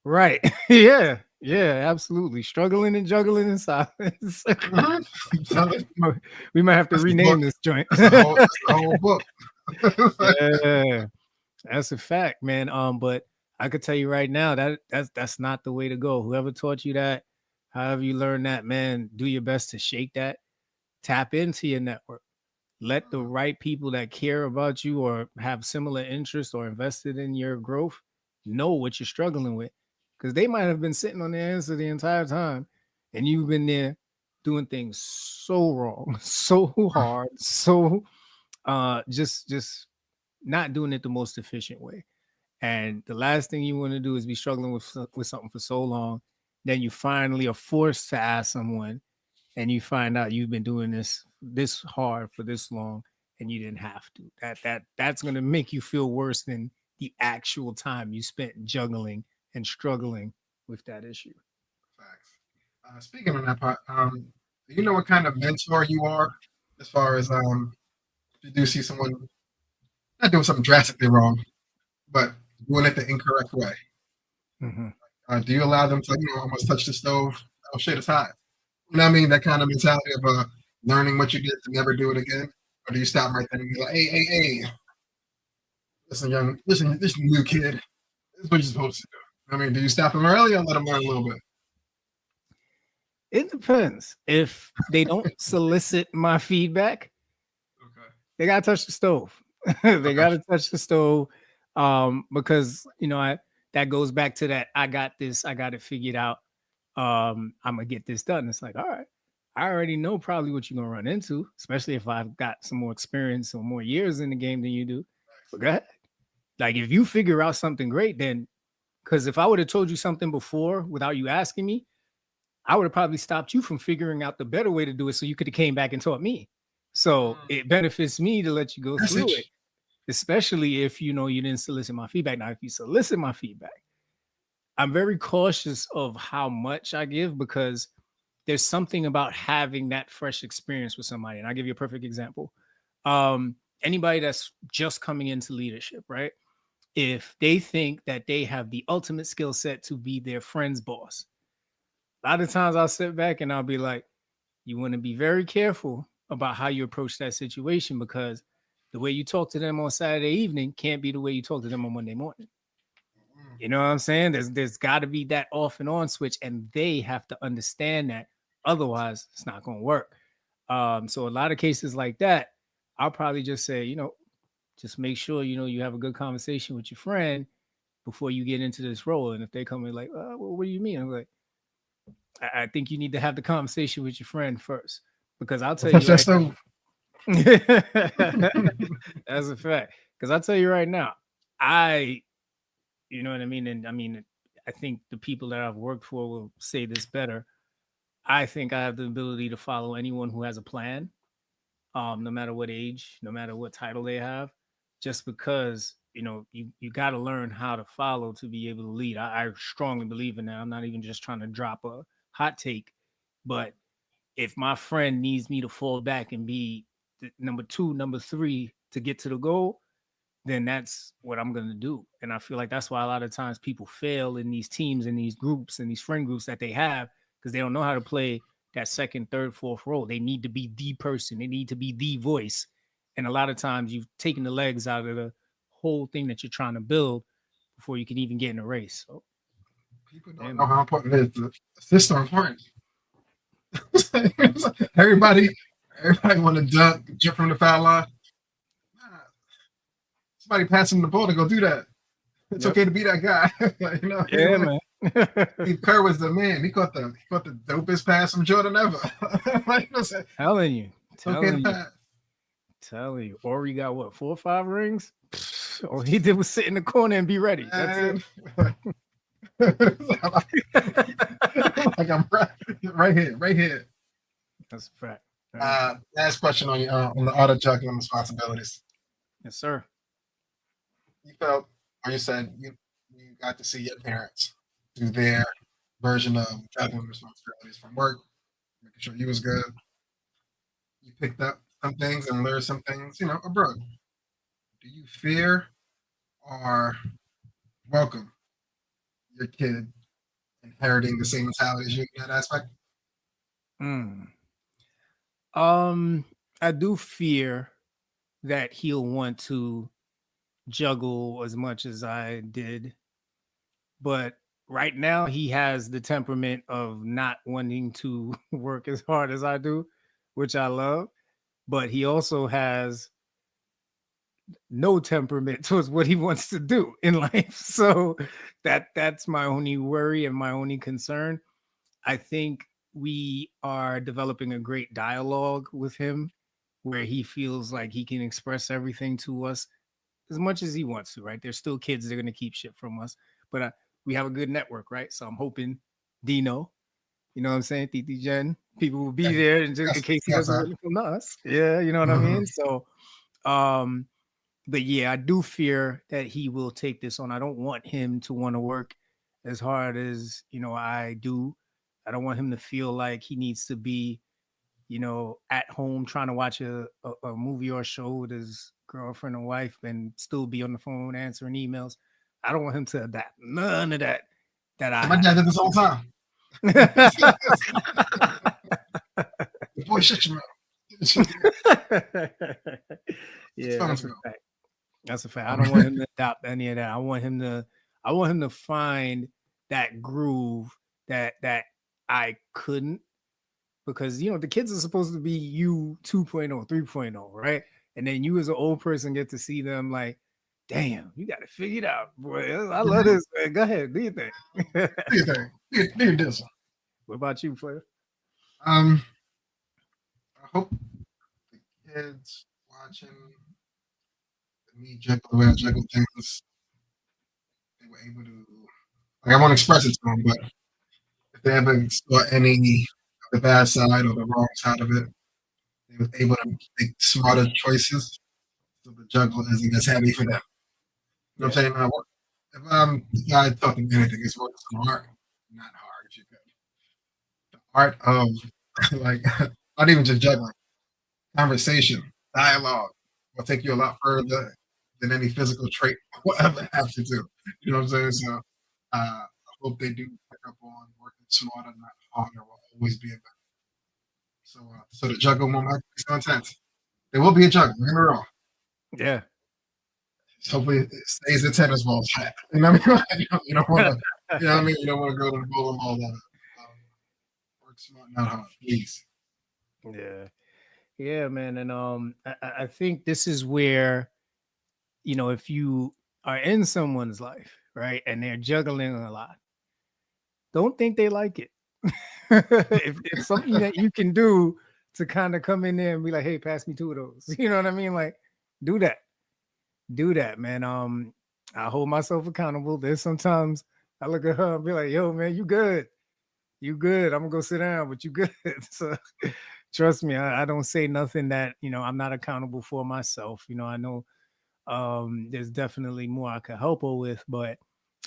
Right. Yeah. Yeah, absolutely. Struggling and juggling in silence. Mhm. I'm telling you, We might have to that's the book. rename this joint. That's the whole book. Yeah. That's a fact, man. But I could tell you right now that that's not the way to go. Whoever taught you that, however you learn that, man, do your best to shake that. Tap into your network. Let the right people that care about you or have similar interests or invested in your growth know what you're struggling with. Because they might have been sitting on the answer the entire time and you've been there doing things so wrong, so hard, so just not doing it the most efficient way. And the last thing you want to do is be struggling with something for so long. Then you finally are forced to ask someone, and you find out you've been doing this hard for this long, and you didn't have to. That's gonna make you feel worse than the actual time you spent juggling and struggling with that issue. Facts. Speaking on that part, do you know what kind of mentor you are as far as if you do see someone not doing something drastically wrong, but doing it the incorrect way? Hmm. Do you allow them to, almost touch the stove? Oh shit, it's hot. You know what I mean? That kind of mentality of learning what you did to never do it again, or do you stop right then and be like, hey, hey, hey, listen, new kid, this is what you're supposed to do. I mean, do you stop them early or let them learn a little bit? It depends. If they don't solicit my feedback, Okay. they gotta touch the stove. They Okay. gotta touch the stove. Because I that goes back to that I got this, I got it figured out. I'm gonna get this done. It's like, all right, I already know probably what you're gonna run into, especially if I've got some more experience or more years in the game than you do. But go ahead. Like if you figure out something great, then because if I would have told you something before without you asking me, I would have probably stopped you from figuring out the better way to do it so you could have came back and taught me. So it benefits me to let you go through it, Message. especially if you didn't solicit my feedback. Now, if you solicit my feedback, I'm very cautious of how much I give because there's something about having that fresh experience with somebody. And I'll give you a perfect example. Anybody that's just coming into leadership, right? If they think that they have the ultimate skill set to be their friend's boss, a lot of times I'll sit back and I'll be like, you want to be very careful about how you approach that situation because the way you talk to them on Saturday evening can't be the way you talk to them on Monday morning. You know what I'm saying? There's got to be that off and on switch, and they have to understand that. Otherwise, it's not going to work. So a lot of cases like that, I'll probably just say, just make sure you have a good conversation with your friend before you get into this role. And if they come in like, well, what do you mean? I'm like, I think you need to have the conversation with your friend first, because I'll tell Touch you that right stove. now, that's a fact. Because I'll tell you right now, I You know what I mean? And I mean, I think the people that I've worked for will say this better. I think I have the ability to follow anyone who has a plan, no matter what age, no matter what title they have, just because you got to learn how to follow to be able to lead. I strongly believe in that. I'm not even just trying to drop a hot take, but if my friend needs me to fall back and be number two, number three to get to the goal, then that's what I'm going to do. And I feel like that's why a lot of times people fail in these teams and these groups and these friend groups that they have because they don't know how to play that second, third, fourth role. They need to be the person, they need to be the voice. And a lot of times you've taken the legs out of the whole thing that you're trying to build before you can even get in a race. So, People yeah, don't know man. how important it is to assist our friends. everybody, everybody want to jump from the foul line. Nah, somebody pass him the ball to go do that. It's Yep. okay to be that guy. you know, Yeah, man. Steve Kerr was the man. He caught the dopest pass from Jordan ever. like, it's telling you, okay to telling you, pass. telling you. Or you got what, 4 or 5 rings? All he did was sit in the corner and be ready. That's it. And like I'm right here, right here. That's a fact. That's a fact. Last question on the auto juggling responsibilities. Yes, sir. You felt, or you said you got to see your parents do their version of juggling responsibilities from work, making sure you was good. You picked up some things and learned some things, abroad. Do you fear? or welcome your kid inheriting the same mentality as you in that aspect? Mm. Um, I do fear that he'll want to juggle as much as I did, but right now he has the temperament of not wanting to work as hard as I do, which I love. But he also has no temperament towards what he wants to do in life. So that's my only worry and my only concern. I think we are developing a great dialogue with him where he feels like he can express everything to us as much as he wants to, right? There's still kids that are going to keep shit from us, but we have a good network, right? So I'm hoping Dino, you know what I'm saying? Titi Jen, people will Yeah, be there and just in yes, case he yes, doesn't sir. really come to us. Yeah, you know what I Mhm. mean? So, um, but yeah, I do fear that he will take this on. I don't want him to want to work as hard as, I do. I don't want him to feel like he needs to be, at home trying to watch a movie or a show with his girlfriend or wife and still be on the phone answering emails. I don't want him to adapt none of that I So my dad have. did this all the time. The boy shut your mouth. Shut your mouth. Yeah, 6 months that's a ago. fact. That's a fact. I Um, don't want him to adopt any of that. I want him to find that groove that I couldn't, because the kids are supposed to be you 2.0, 3.0, right? And then you as an old person get to see them like, damn, you got to figure it out, boy. I love mhm. this, man. Go ahead, do your thing. Do your thing. Do your dizzle. What about you, Flair? Um, I hope the kids watching me juggle the way I juggle things, they were able to. Like I won't express it to them, but if they ever saw any of the bad side or the wrong side of it, they were able to make smarter choices, so the juggle isn't as heavy for them. You know what I'm Yeah. saying? If the guy taught them anything, it's more smart, not hard. If you could, the art of like not even just juggling, conversation, dialogue will take you a lot further than any physical trait will ever have to do. You know what I'm saying? So I hope they do pick up on working smarter, not harder, will always be a better. So the juggle won't have to be so intense. There will be a juggle, don't get me wrong. Yeah. Hopefully it stays the tennis ball flat. You know what I mean? You don't want to, you know what I mean? You don't want to go to the bowling ball level. Work smart, not hard, please. Yeah. Yeah, man. And I think this is where, if you are in someone's life, right, and they're juggling a lot, don't think they like it. If it's something that you can do to kind of come in there and be like, hey, pass me two of those. You know what I mean? Like, do that. Do that, man. I hold myself accountable. There's sometimes I look at her and be like, yo, man, you good. You good. I'm gonna go sit down, but you good. So trust me, I don't say nothing that, I'm not accountable for myself. I know there's definitely more I could help her with, but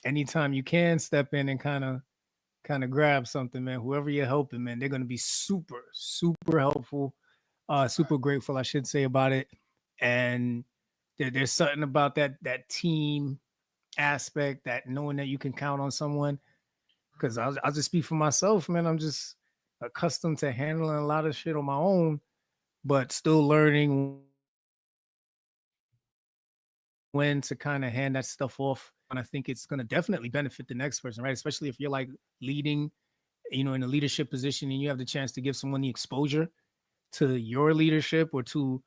anytime you can step in and kind of grab something, man, whoever you're helping, man, they're gonna be super, super helpful, super grateful, I should say, about it. And there's something about that team aspect, that knowing that you can count on someone. Because I'll just speak for myself, man. I'm just accustomed to handling a lot of shit on my own, but still learning when to kind of hand that stuff off. And I think it's going to definitely benefit the next person, right? Especially if you're like leading, in a leadership position and you have the chance to give someone the exposure to your leadership or to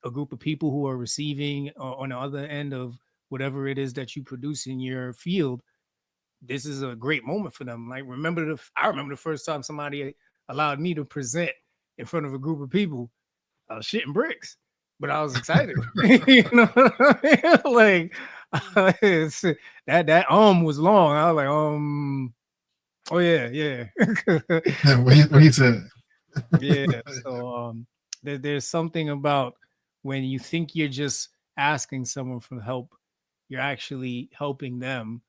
a group of people who are receiving on the other end of whatever it is that you produce in your field. This is a great moment for them. Like, I remember the first time somebody allowed me to present in front of a group of people. I was shitting bricks, but I was excited. You know what I mean? Like, that was long. I was like, oh yeah, yeah. What he said. Yeah. So there's something about when you think you're just asking someone for help, you're actually helping them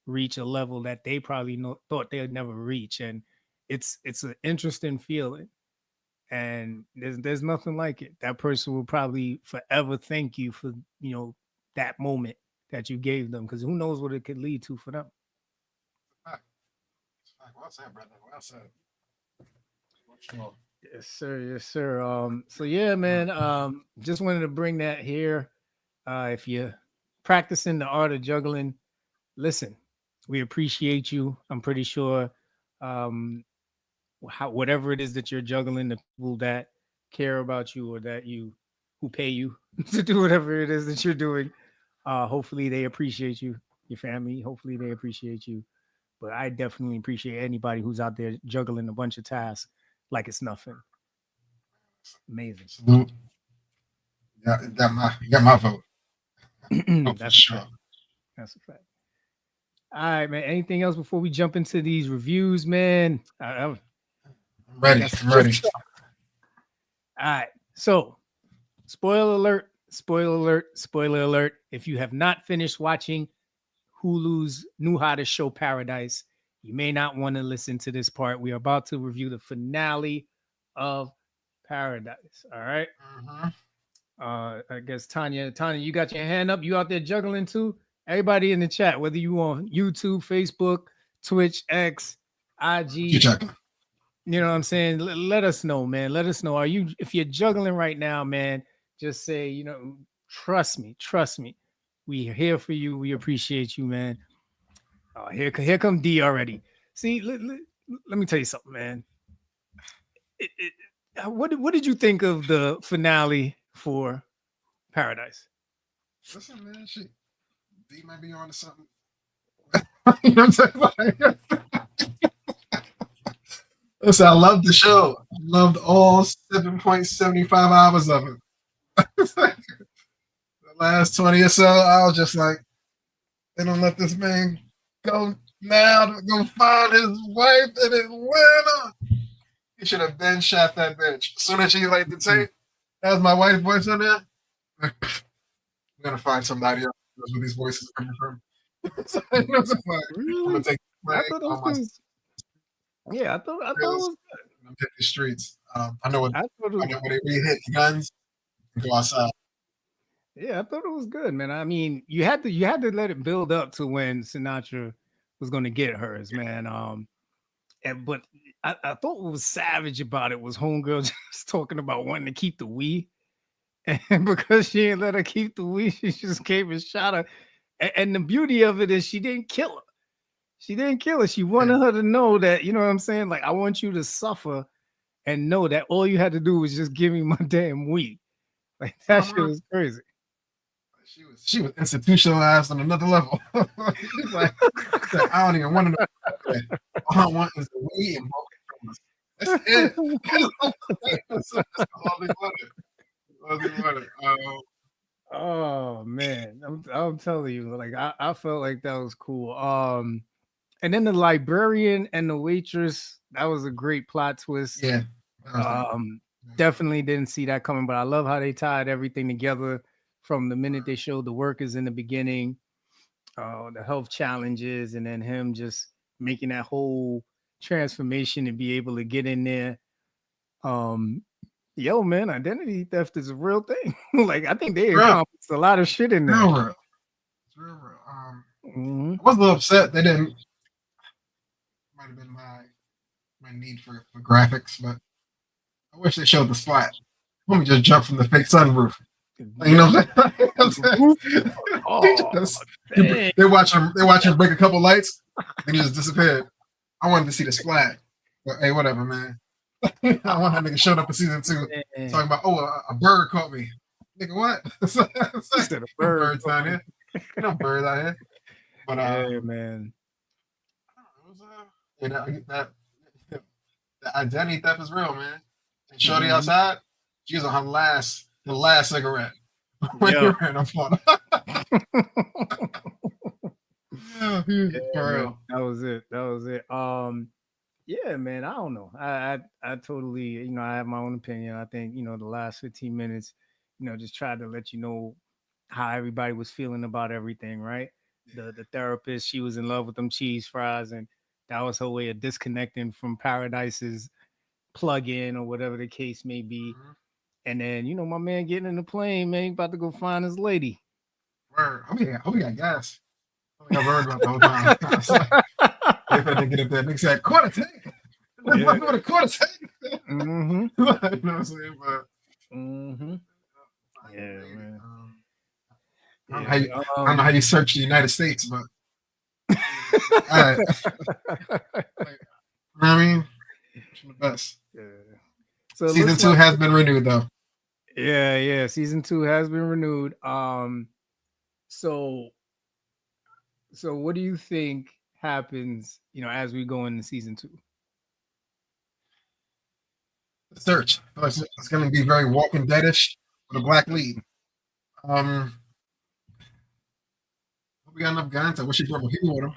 reach a level that they probably thought they'd never reach. And it's an interesting feeling. And there's nothing like it. That person will probably forever thank you for, that moment that you gave them, because who knows what it could lead to for them. Fact. Well said, brother. Well said. For sure. Yes, sir. Yes, sir. So yeah, man. Just wanted to bring that here. If you're practicing the art of juggling, listen, we appreciate you. I'm pretty sure, um, whatever it is that you're juggling, the people that care about you or that you who pay you to do whatever it is that you're doing, hopefully they appreciate you, your family. Hopefully they appreciate you. But I definitely appreciate anybody who's out there juggling a bunch of tasks like it's nothing. Amazing. Salute. Yeah, you got my vote. Oh, for That's a sure. fact. That's a fact. All right, man. Anything else before we jump into these reviews, man? I'm I ready. got some I'm good ready. stuff. All right. So, spoiler alert, spoiler alert, spoiler alert. If you have not finished watching Hulu's new hottest show, Paradise, you may not want to listen to this part. We are about to review the finale of Paradise. All right. Mm-hmm. I guess Tanya, you got your hand up. You out there juggling too? Everybody in the chat, whether you on YouTube, Facebook, Twitch, X, You IG, checking? you know what I'm saying? Let us know, man. Let us know. Are you, if you're juggling right now, man, just say, trust me. We are here for you. We appreciate you, man. Here come D already. See, let me tell you something, man. What did you think of the finale for Paradise? Listen, man. Shit, D might be on to something. You know what I'm saying? Listen, I love the show. I loved all 7.75 hours of it. The last 20 or so, I was just like, they don't let this man go now to go find his wife in Atlanta. He should have been shot that bitch. As soon as she laid the tape, that was my wife's voice on there. I'm gonna find somebody else where these voices are coming from. So, I'm gonna Really? take the flag I thought it on was my good. Yeah, I thought it skills was and hit the streets. I know what I thought it I was know when they re-hit the guns and go outside. yeah, I thought it was good, man. I mean, you had to let it build up to when Sinatra was going to get hers, man. But I thought what was savage about it was Homegirl just talking about wanting to keep the Wii, and because she didn't let her keep the Wii, she just came and shot her. And the beauty of it is she didn't kill her. She didn't kill her. She Yeah. wanted her to know that, you know what I'm saying? Like, I want you to suffer and know that all you had to do was just give me my damn Wii. Like So that I'm shit gonna, was crazy. she was institutionalized on another level. She's like, I don't even want to know. Okay. All I want is the Wii and broken promise. That's it. That's all they wanted. All they wanted. Oh man, I'm telling you, like I felt like that was cool. And then the librarian and the waitress, that was a great plot twist. Yeah. That was dope. Um, Definitely didn't see that coming, but I love how they tied everything together from the minute they showed the workers in the beginning, the health challenges, and then him just making that whole transformation and be able to get in there. Um, Yo, man, identity theft is a real thing. Like, I think they Real, accomplished a lot of shit in there. real, real. It's real, real. Mhm. I was a little upset they didn't. Might have been my need for graphics, but I wish they showed the splat. Let me just jump from the fake sunroof. Like, you know Yeah. what I'm saying? He Oh, just, dang. they watch him break a couple lights, then he just disappeared. I wanted to see the splat. But hey, whatever, man. I want that nigga showed up in season 2 Man. talking about, oh, a bird caught me. Nigga, what? It's He like, said a no bird. birds out here. No birds out here. But Yeah, man. it was, yeah, that identity theft is real, man. And Shorty Mhm. outside, she was on her last cigarette when he Yeah. ran up on her. Yeah, Yeah, for man. real. That was it. That was it. Yeah, man. I don't know. I totally, I have my own opinion. I think, the last 15 minutes, just tried to let you know how everybody was feeling about everything, right? The therapist, she was in love with them cheese fries, and that was her way of disconnecting from Paradise's plug-in or whatever the case may be. Mhm. And then, my man getting in the plane, man, he about to go find his lady. Word. I hope he got gas. I got worried about the whole time. I was like, if I didn't get up there, nigga said, quarter tank. Let's Yeah. run with a quarter tank. Mm-hmm. You know what I'm saying? But Mm-hmm. I Yeah, made it. man. I don't know how you, Yeah. I don't know how you search the United States, but all right. Like, you know what I mean? Wishing the best. Yeah. So it Season looks two like has been renewed though. yeah. Season 2 has been renewed. So so what do you think happens, as we go into season 2? The search. I feel like it's going to be very Walking Deadish with a black lead. Um, we got enough guns. I wish he brought more people with him.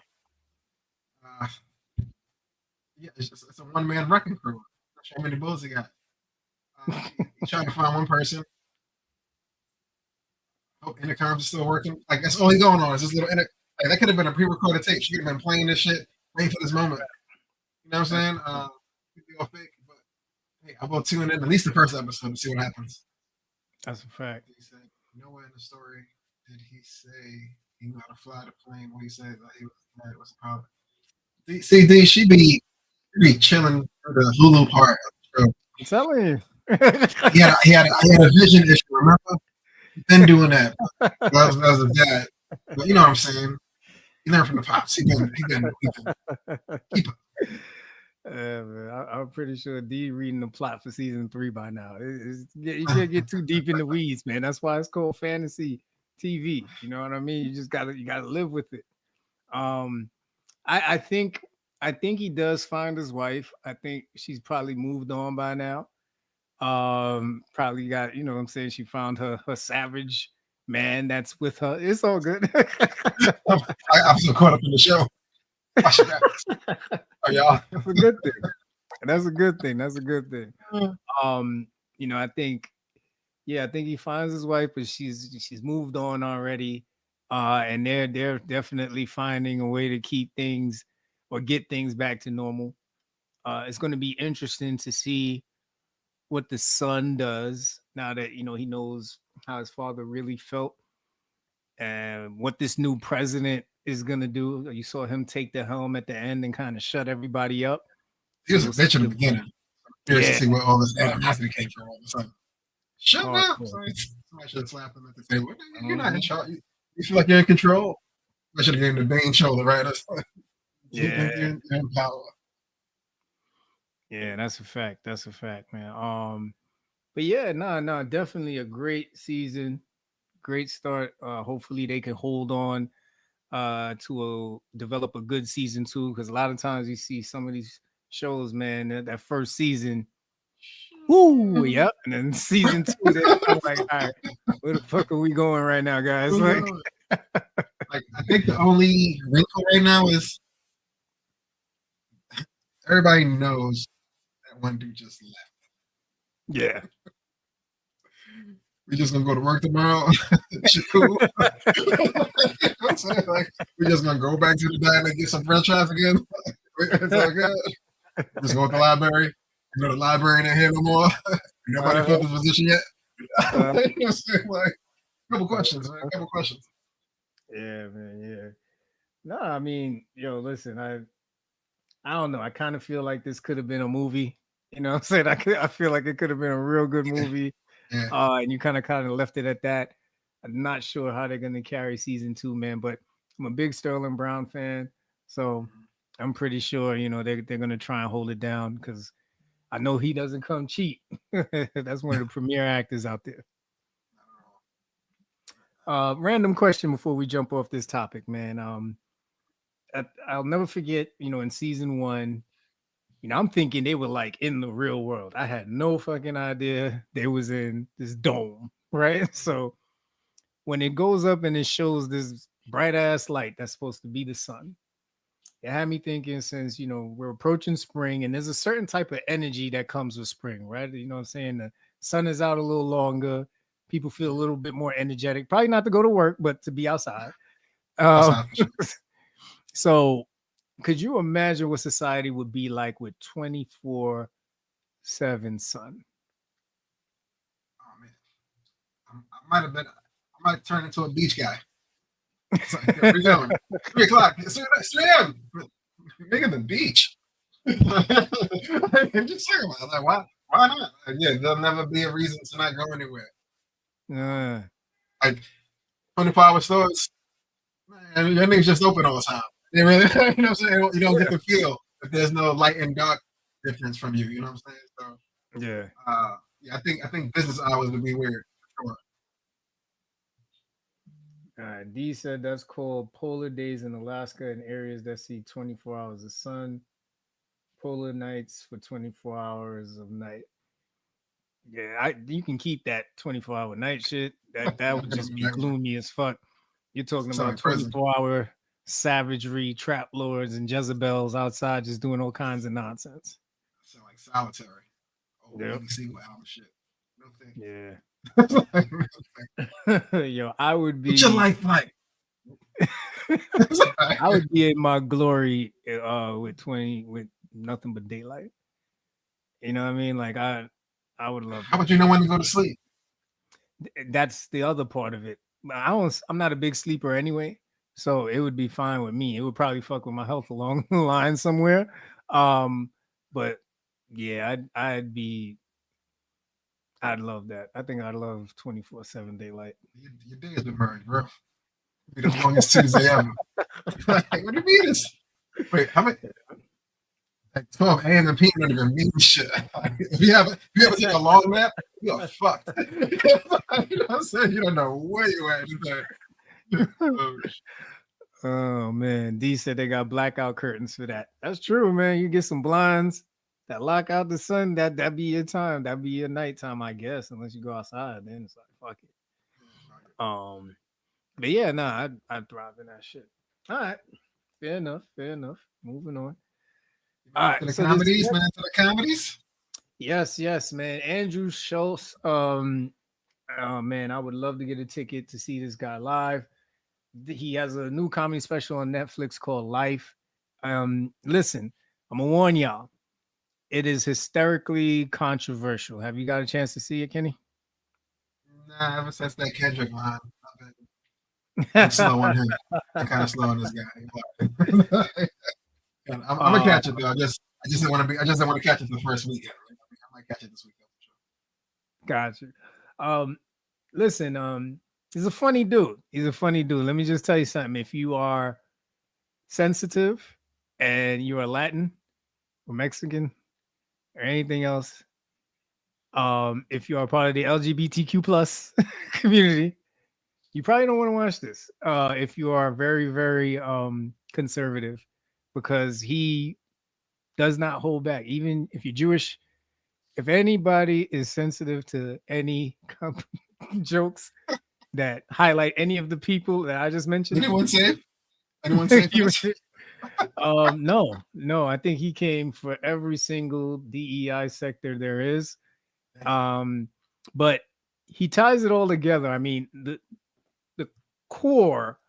Uh, yeah, it's a one man wrecking crew. Not sure how many bullets he got. He's trying to find one person. Hope intercoms are still working. Like that's all he's going on is this little like that could have been a pre-recorded tape. She could have been playing this shit, waiting for this moment. You know what I'm That's saying? Could be all fake, but hey, I will tune in at least the first episode to see what happens. that's a fact. He said, nowhere in the story did he say he knew how to fly the plane when he said that he was married was a pilot. See, D, she be chilling for the Hulu part of the show. I'm telling you. He had a vision issue, remember? He's been doing that. That was a dad. But you know what I'm saying? He learned from the pops. He been keep up. Yeah, man, I'm pretty sure D reading the plot for season 3 by now. You can't get too deep in the weeds, man. That's why it's called fantasy TV. You know what I mean? You gotta live with it. Um, I think he does find his wife. I think she's probably moved on by now. Probably got, what I'm saying, she found her savage man that's with her. It's all good. I'm so caught up in the show. Watch it happens. Oh, y'all. That's a good thing. That's a good thing. That's a good thing. Um, I think, yeah, I think he finds his wife, but she's moved on already. And they're definitely finding a way to keep things or get things back to normal. It's going to be interesting to see what the son does now that he knows how his father really felt and what this new president is going to do. You saw him take the helm at the end and kind of shut everybody up. He So was a we'll see bitch in the him. beginning. Curious to Yeah, see where all this animosity came from all of a sudden. Shut up. hardcore. Somebody should have slapped him at the table. You're not in Mhm. charge. You feel like you're in control. I should have given him the Bane shoulder, right? You Yeah, think you're in power. yeah, that's a fact. That's a fact, man. But yeah, no, definitely a great season, great start. Hopefully they can hold on to develop a good season 2, because a lot of times you see some of these shows, man, that first season, whoo, yep, and then season 2, they're kind of like, all right, where the fuck are we going right now, guys? Like, Like I think the only wrinkle right now is everybody knows that one dude just left. yeah. We just gonna go to work tomorrow. Shit, cool. I'm saying, like, we just gonna go back to the diner and get some French fries again. It's all good. Just go to the library. Go to the library and here no more. Nobody filled the position yet. You know what I'm saying? Like, couple questions, man. Couple questions. Yeah, man, yeah. No, I mean, listen, I don't know. I kind of feel like this could have been a movie. You know what I'm saying? I feel like it could have been a real good Yeah, movie. yeah. And you kind of left it at that. I'm not sure how they're gonna carry season 2, man, but I'm a big Sterling Brown fan. So I'm pretty sure, they're gonna try and hold it down because I know he doesn't come cheap. That's one of the premier actors out there. Random question before we jump off this topic, man. I'll never forget, in season 1, I'm thinking they were like in the real world. I had no fucking idea they was in this dome, right? So when it goes up and it shows this bright ass light that's supposed to be the sun, it had me thinking, since we're approaching spring and there's a certain type of energy that comes with spring, right? You know what I'm saying? The sun is out a little longer. People feel a little bit more energetic. Probably not to go to work, but to be outside. Um, Outside for sure. so could you imagine what society would be like with 24/7 sun? Oh man, I might have been. I might turn into a beach guy. It's like, yo, where you going? 3 o'clock. It's 3 a.m. Nigga, the beach. I'm just saying, like, why? Why not? Like, yeah, there'll never be a reason to not go anywhere. Uh, Like 24-hour stores, man, your niggas just open all the time. They really, you know what I'm saying? You don't get the feel if there's no light and dark difference from you. You know what I'm saying? So, yeah. yeah, I think business hours would be weird. For D said that's called polar days in Alaska and areas that see 24 hours of sun, polar nights for 24 hours of night. Yeah, you can keep that 24-hour night shit. That would just be sure. gloomy as fuck. You're talking Sound about like prison. 24-hour savagery, trap lords, and Jezebels outside just doing all kinds of nonsense. Sound like solitary. Oh, Yep. Willie Seagull shit. No Yeah. thanks. Yo, I would What's your be life like? I would be in my glory with 20 with nothing but daylight. You know what I mean? Like I would love How that would you know shit. when to go to sleep? That's the other part of it. I'm not a big sleeper anyway, so it would be fine with me. It would probably fuck with my health along the line somewhere. Um, but yeah, I'd love that. I think I'd love 24/7 daylight. Your day has been burned, bro. Be the longest Tuesday ever. Like, what do you mean? Wait, how many? Like 12 a.m. and PM don't even mean shit. Like, if you ever take a long nap, you're fucked. You know what I'm saying? You don't know where you at. Oh, Oh man, D said they got blackout curtains for that. That's true, man. You get some blinds that lock out the sun. That be your time. That be your nighttime, I guess. Unless you go outside, then it's like fuck it. Um, but yeah, nah, I'd thrive in that shit. All right, fair enough. Fair enough. Moving on. All to right, the so this comedies, man. next, To the comedies. yes, man. Andrew Schultz. Oh man, I would love to get a ticket to see this guy live. He has a new comedy special on Netflix called Life. Listen, I'm gonna warn y'all. It is hysterically controversial. Have you got a chance to see it, Kenny? Nah, ever since that Kendrick line, been slow on him. Been kind of slow on this guy. I'm gonna uh, catch it though. I just didn't want to be. I just didn't want to catch it the first weekend. I might catch it this weekend for sure. Gotcha. Um, listen, he's a funny dude. He's a funny dude. Let me just tell you something. If you are sensitive and you are Latin or Mexican or anything else, if you are part of the LGBTQ plus community, you probably don't want to watch this. If you are very, very conservative, because he does not hold back. Even if you're Jewish, if anybody is sensitive to any jokes that highlight any of the people that I just mentioned, Anyone safe? Anyone safe for this? no, I think he came for every single DEI sector there is. Um, but he ties it all together. I mean, the core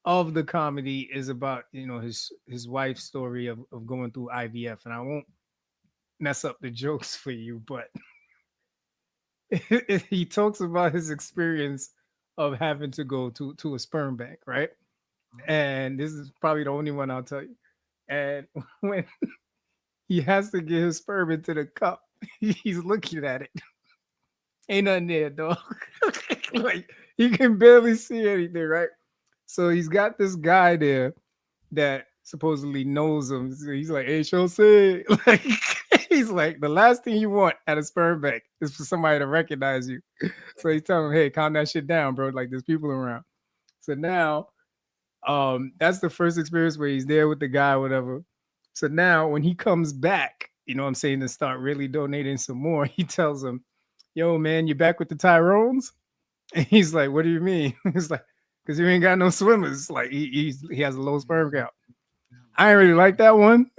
of the comedy is about his wife's story of going through IVF, and I won't mess up the jokes for you, but he talks about his experience of having to go to a sperm bank, right? And this is probably the only one I'll tell you. And when he has to get his sperm into the cup, he's looking at it. Ain't nothing there, dog. Like he can barely see anything, right? So he's got this guy there that supposedly knows him. So he's like, "Hey, say," like he's like, the last thing you want at a sperm bank is for somebody to recognize you. So he's telling him, "Hey, calm that shit down, bro. Like there's people around." So now, that's the first experience where he's there with the guy, whatever. So now when he comes back, you know what I'm saying, to start really donating some more, he tells him, "Yo, man, you back with the Tyrones?" And he's like, "What do you mean?" He's like, "Because you ain't got no swimmers. Like he has a low sperm count." I didn't really like that one,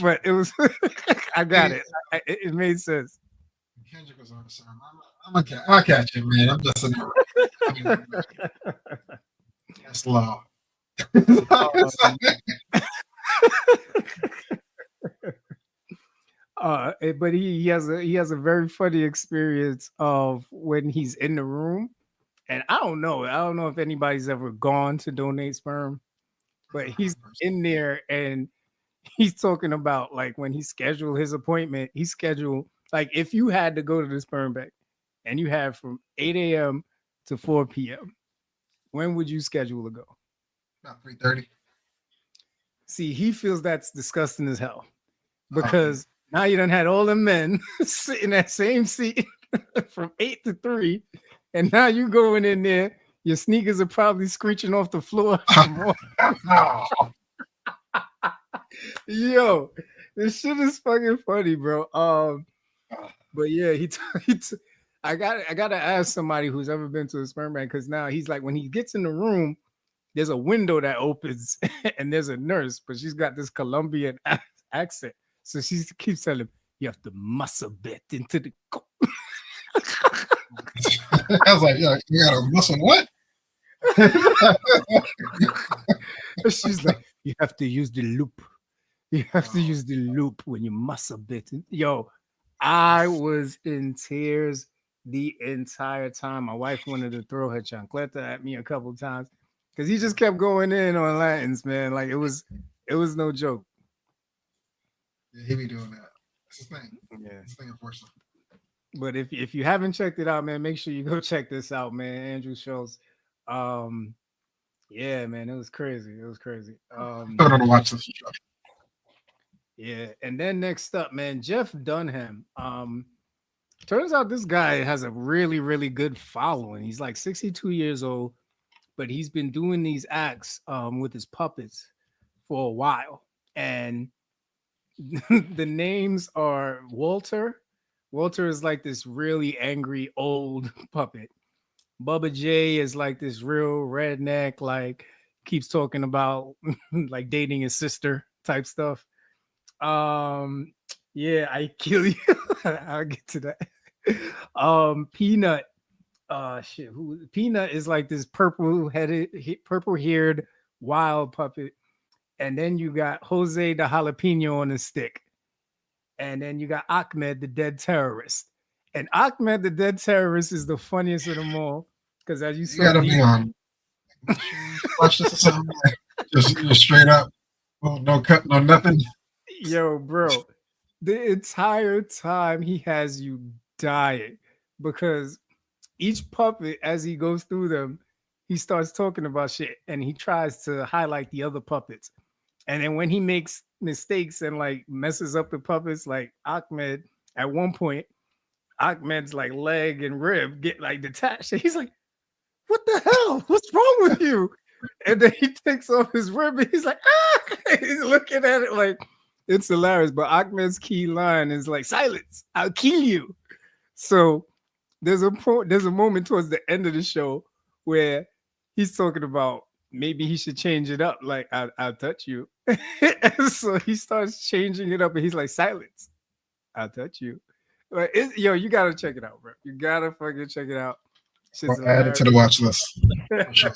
but it was I got it. It made sense. Kendrick was on the sermon. I'll catch it, man. I'm just in the that's law. Um, but he has a very funny experience of when he's in the room And I don't know. I don't know if anybody's ever gone to donate sperm, but Never he's gone in person. in there and he's talking about like when he scheduled his appointment, he scheduled like if you had to go to the sperm bank and you had from 8 a.m. to 4 p.m., when would you schedule to go? About 3:30. See, he feels that's disgusting as hell Oh yeah. because now you done had all the men sit in that same seat from 8 to 3, and now you going in there, your sneakers are probably screeching off the floor from all. Oh. Yo, this shit is fucking funny, bro. But yeah, I gotta ask somebody who's ever been to a sperm bank because now he's like when he gets in the room, there's a window that opens and there's a nurse, but she's got this Colombian accent. So she keeps telling him, you have to muscle bit into the I was like, yo, you got a muscle what? she's like, you have to use the loop. You have to Oh, use the loop when you muscle bit. Yo, I was in tears the entire time. My wife wanted to throw her chancleta at me a couple times because he just kept going in on Latins, man. Like it was no joke. yeah, he be doing that. That's his thing. Yeah. His thing, unfortunately. But if you haven't checked it out, man, make sure you go check this out, man. Andrew Schultz. Um, yeah, man, it was crazy. It was crazy. I'm still gonna watch this show. Yeah. And then next up, man, Jeff Dunham. Turns out this guy has a really, really good following. He's like 62 years old, but he's been doing these acts with his puppets for a while. And the names are Walter. Walter is like this really angry old puppet. Bubba J is like this real redneck, like keeps talking about like dating his sister type stuff. Um, yeah, I kill you. I'll get to that. Peanut. Shit. Who Peanut is like this purple haired wild puppet, and then you got Jose the jalapeno on a stick, and then you got Ahmed the dead terrorist. And Ahmed the dead terrorist is the funniest of them all because as you You saw gotta deep, be on mushrooms, watch this or something. Like, just straight up. Well, no cut, no nothing. yo, bro, the entire time he has you dying because each puppet, as he goes through them, he starts talking about shit and he tries to highlight the other puppets. And then when he makes mistakes and like messes up the puppets, like Ahmed, at one point, Ahmed's like leg and rib get like detached. And he's like, what the hell? What's wrong with you? And then he takes off his rib and he's like, ah, he's looking at it like it's hilarious. But Ahmed's key line is like, silence, I'll kill you. So there's a moment towards the end of the show where he's talking about maybe he should change it up, like I'll touch you. And so he starts changing it up and he's like, silence, I'll touch you. Like, yo, you gotta check it out, bro. You gotta fucking check it out. Shit's I'll add it to the hilarious. watch list. For sure.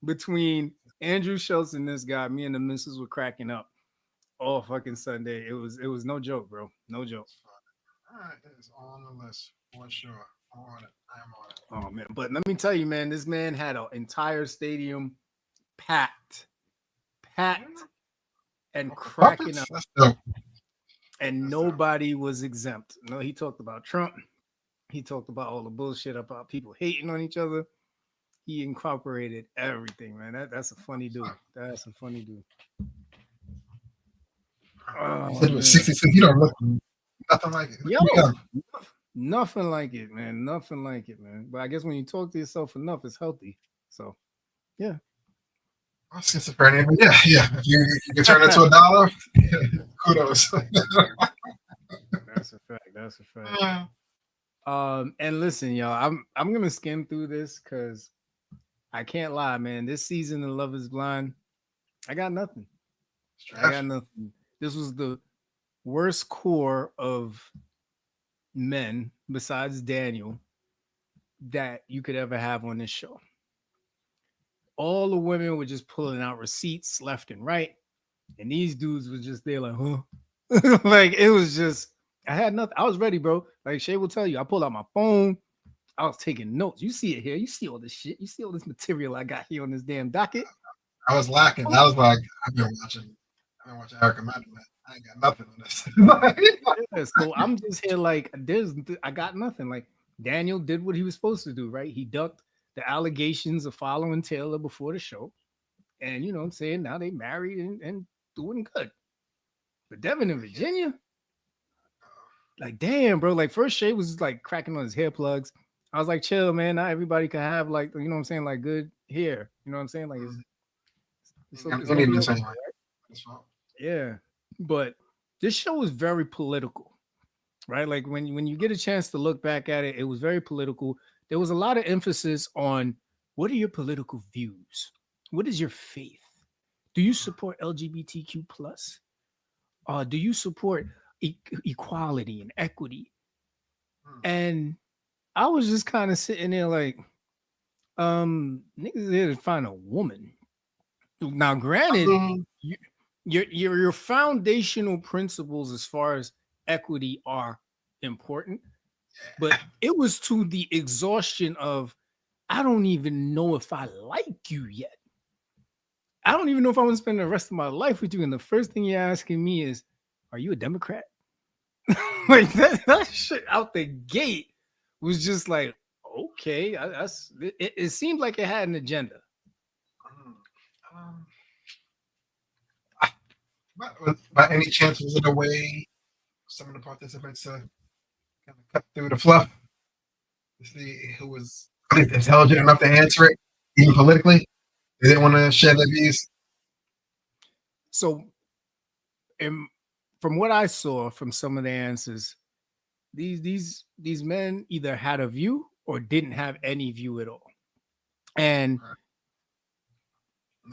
Between Andrew Schultz and this guy, me and the missus were cracking up all fucking Sunday. It was no joke, bro. No joke. All right, it is on the list for sure. I'm on it. I'm on it. Oh man, but let me tell you, man, this man had an entire stadium packed, packed, and Off the cracking puppets? up, That's dope. and That's dope. nobody was exempt. No, he talked about Trump. He talked about all the bullshit about people hating on each other. He incorporated everything, man. That's a funny dude. That's a funny dude. You Oh said it was man, 66. You don't look nothing like it. Look yo, young. nothing like it, man. Nothing like it, man. But I guess when you talk to yourself enough, it's healthy. So yeah. I'm schizophrenia, but yeah, yeah. If you can turn it to $1, kudos. That's a fact. That's a fact. And listen, y'all, I'm gonna skim through this because I can't lie, man. This season of Love Is Blind, I got nothing. It's I got trash. nothing. This was the worst core of men besides Daniel that you could ever have on this show. All the women were just pulling out receipts left and right, and these dudes was just there like, huh? Like it was just I had nothing. I was ready, bro. Like Shay will tell you, I pulled out my phone. I was taking notes. You see it here. You see all this shit. You see all this material I got here on this damn docket. I was lacking. I was like, I've been watching Erica Madden. I ain't got nothing on this. Yeah, so I'm just here like I got nothing. Like Daniel did what he was supposed to do, right? He ducked the allegations of following Taylor before the show. And you know what I'm saying? Now they married and doing good. But Devin in Virginia, like damn, bro. Like first Shay was like cracking on his hair plugs. I was like, chill, man. Not everybody can have like, you know what I'm saying, like good hair. You know what I'm saying? Like it's I gonna need be to okay. say, that's wrong. Yeah. But this show is very political, right? Like when you get a chance to look back at it, it was very political. There was a lot of emphasis on what are your political views? What is your faith? Do you support LGBTQ plus? Do you support equality and equity? And I was just kind of sitting there like, niggas here to find a woman. Now, I granted, mean, you, your foundational principles as far as equity are important, but it was to the exhaustion of I don't even know if I like you yet. I don't even know if I want to spend the rest of my life with you. And the first thing you're asking me is, are you a Democrat? Like that shit out the gate was just like, okay, it seemed like it had an agenda. um, by any chance, was it a way some of the participants to kind of cut through the fluff to see who was at least intelligent enough to answer it, even politically? They didn't want to share their views. So, and from what I saw from some of the answers, these men either had a view or didn't have any view at all, and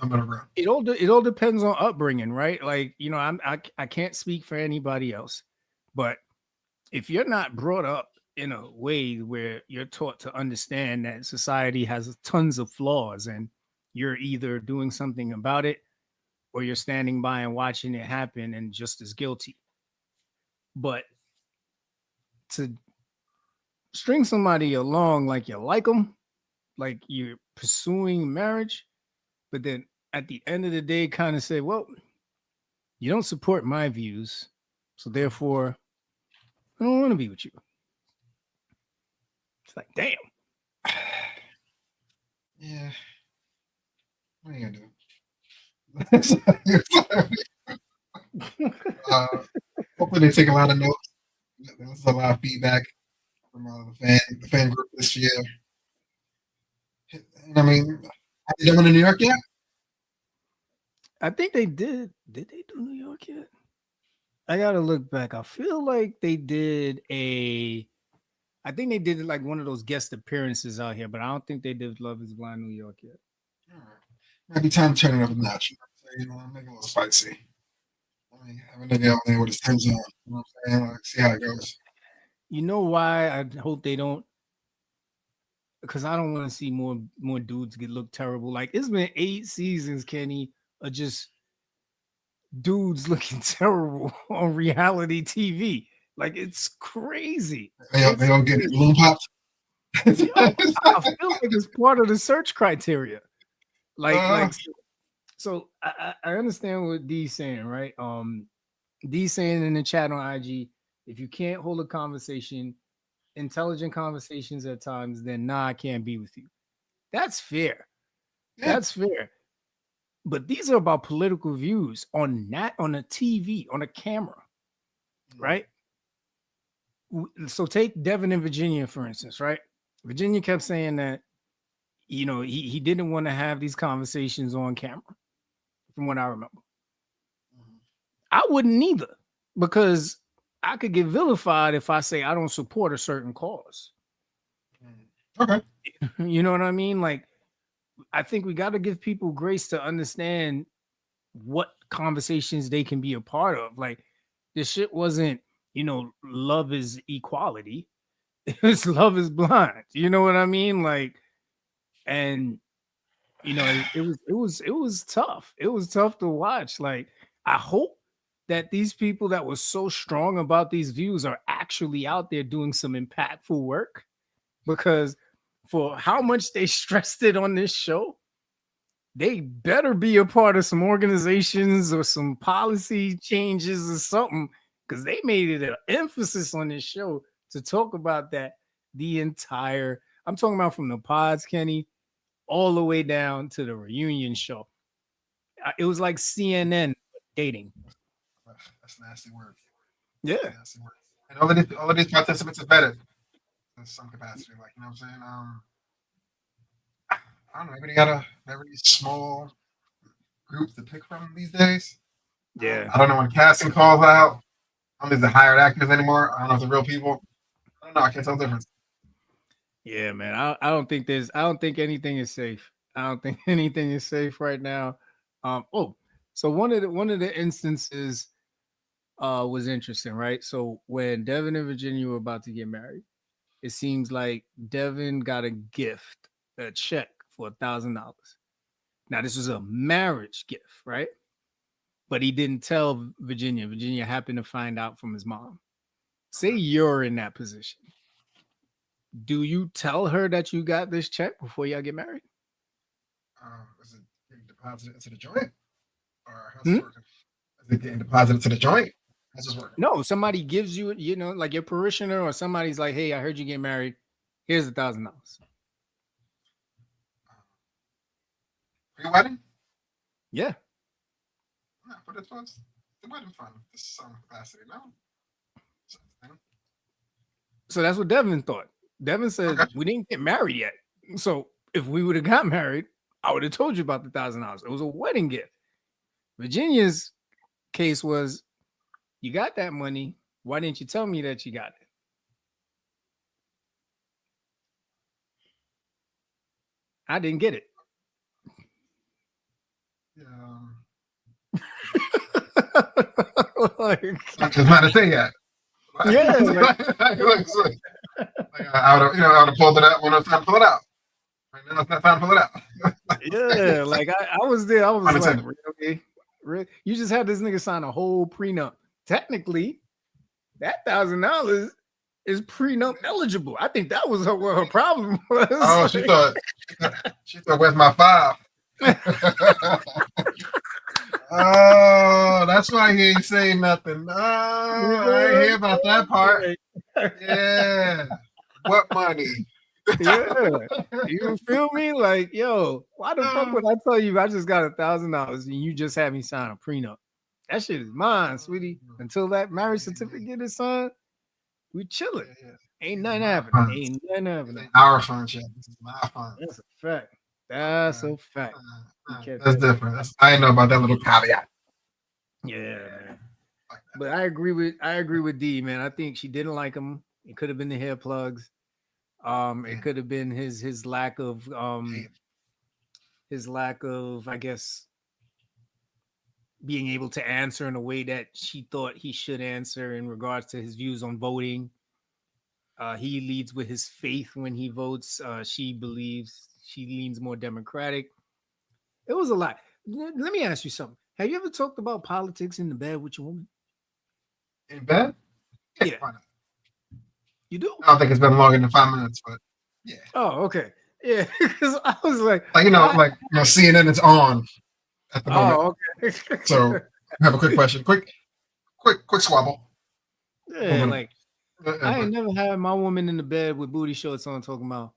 No matter what. it all depends on upbringing, right? Like you know, I can't speak for anybody else, but if you're not brought up in a way where you're taught to understand that society has tons of flaws and you're either doing something about it or you're standing by and watching it happen and just as guilty. But to string somebody along like you like them, like you're pursuing marriage, but then at the end of the day, kind of say, well, you don't support my views, so therefore I don't want to be with you. It's like, damn. Yeah, what are you gonna do? uh, Hopefully, they take a lot of notes. There was a lot of feedback from the fan group this year. I mean, have you done one in New York yet? I think they did. Did they do New York yet? I gotta look back. I feel like they did a. I think they did like one of those guest appearances out here, but I don't think they did Love Is Blind New York yet. All right. Might be time to turn it up a notch. You know, make it a little spicy. I mean, have a nigga out there with his Tim's on. You know what I'm saying? Like, see how it goes. You know why I hope they don't? Because I don't want to see more dudes get look terrible. Like it's been 8 seasons, Kenny, of just dudes looking terrible on reality TV. Like it's crazy. They all get balloon popped. Yo, I feel like it's part of the search criteria. Like so I understand what D's saying, right? D's saying in the chat on IG, if you can't hold a conversation, intelligent conversations at times, then nah, I can't be with you. That's fair. yeah. That's fair. But these are about political views on a TV, on a camera, right? So take Devin in Virginia, for instance, right? Virginia kept saying that, you know, he didn't want to have these conversations on camera, from what I remember. I wouldn't either, because I could get vilified if I say I don't support a certain cause. Okay. You know what I mean? Like, I think we got to give people grace to understand what conversations they can be a part of. Like, this shit wasn't, you know, love is equality. It's love is blind. You know what I mean? Like, and you know, it was tough. It was tough to watch. Like, I hope that these people that were so strong about these views are actually out there doing some impactful work. because for how much they stressed it on this show, they better be a part of some organizations or some policy changes or something, because they made it an emphasis on this show to talk about that the entire. I'm talking about from the pods, Kenny, all the way down to the reunion show. It was like CNN dating. That's nasty word. Yeah, Nasty word. And all of these participants are vetted in some capacity. Like, you know what I'm saying? I don't know. Maybe they got a very small group to pick from these days. yeah, I don't know when casting calls out. I don't think they're hired actors anymore. I don't know if they're real people. I don't know. I can't tell the difference. yeah, man. I don't think there's. I don't think anything is safe. I don't think anything is safe right now. Oh, so one of the instances was interesting, right? So when Devin and Virginia were about to get married, it seems like Devin got a gift, a check for $1,000. Now this was a marriage gift, right? But he didn't tell Virginia. Virginia happened to find out from his mom. Say Okay. you're in that position. Do you tell her that you got this check before y'all get married? Is it getting deposited into the joint? Or how's this Hmm? working? Is it getting deposited to the joint? How's this working? No, somebody gives you, like your parishioner or somebody's like, "Hey, I heard you get married. Here's $1,000." Pre-wedding? Yeah. No, but it was the wedding fund to some capacity. No. So that's what Devin thought. Devin said Okay. we didn't get married yet. So if we would have got married, I would have told you about the $1,000. It was a wedding gift. Virginia's case was, you got that money. Why didn't you tell me that you got it? I didn't get it. Yeah, Like, it's not a thing yet. yeah, like, I would have pulled it out when it was time to pull it out. Right now, it's not time to pull it out. yeah, like I was there. I was like, Unintended. really? Really? You just had this nigga sign a whole prenup. Technically, that $1,000 is prenup eligible. I think that was what her problem was. Oh, she thought, where's my five? Oh, that's why he ain't saying nothing. Oh, I ain't hear about that part. Yeah. What money? Yeah, you feel me? Like, yo, why the fuck would I tell you I just got $1,000 and you just had me sign a prenup? That shit is mine, sweetie. Until that marriage certificate is signed, we chilling. Yeah. Ain't These are nothing my happening. funds. Ain't nothing This happening. ain't our funds yet. This is my funds. That's a fact. That's a fact. That's different. I didn't know about that little caveat. Yeah, man. But I agree with D, man. I think she didn't like him. It could have been the hair plugs. It could have been his lack of I guess, being able to answer in a way that she thought he should answer in regards to his views on voting. He leads with his faith when he votes. She believes she leans more Democratic. It was a lot. Let me ask you something. Have you ever talked about politics in the bed with your woman? In bed? Yeah, Yeah, why not? you do. I don't think it's been longer than 5 minutes, but yeah. Oh, okay. Yeah, because I was like, CNN is on at the moment. oh, okay. So I have a quick question. Quick squabble. Yeah, like I But ain't never had my woman in the bed with booty shorts on talking about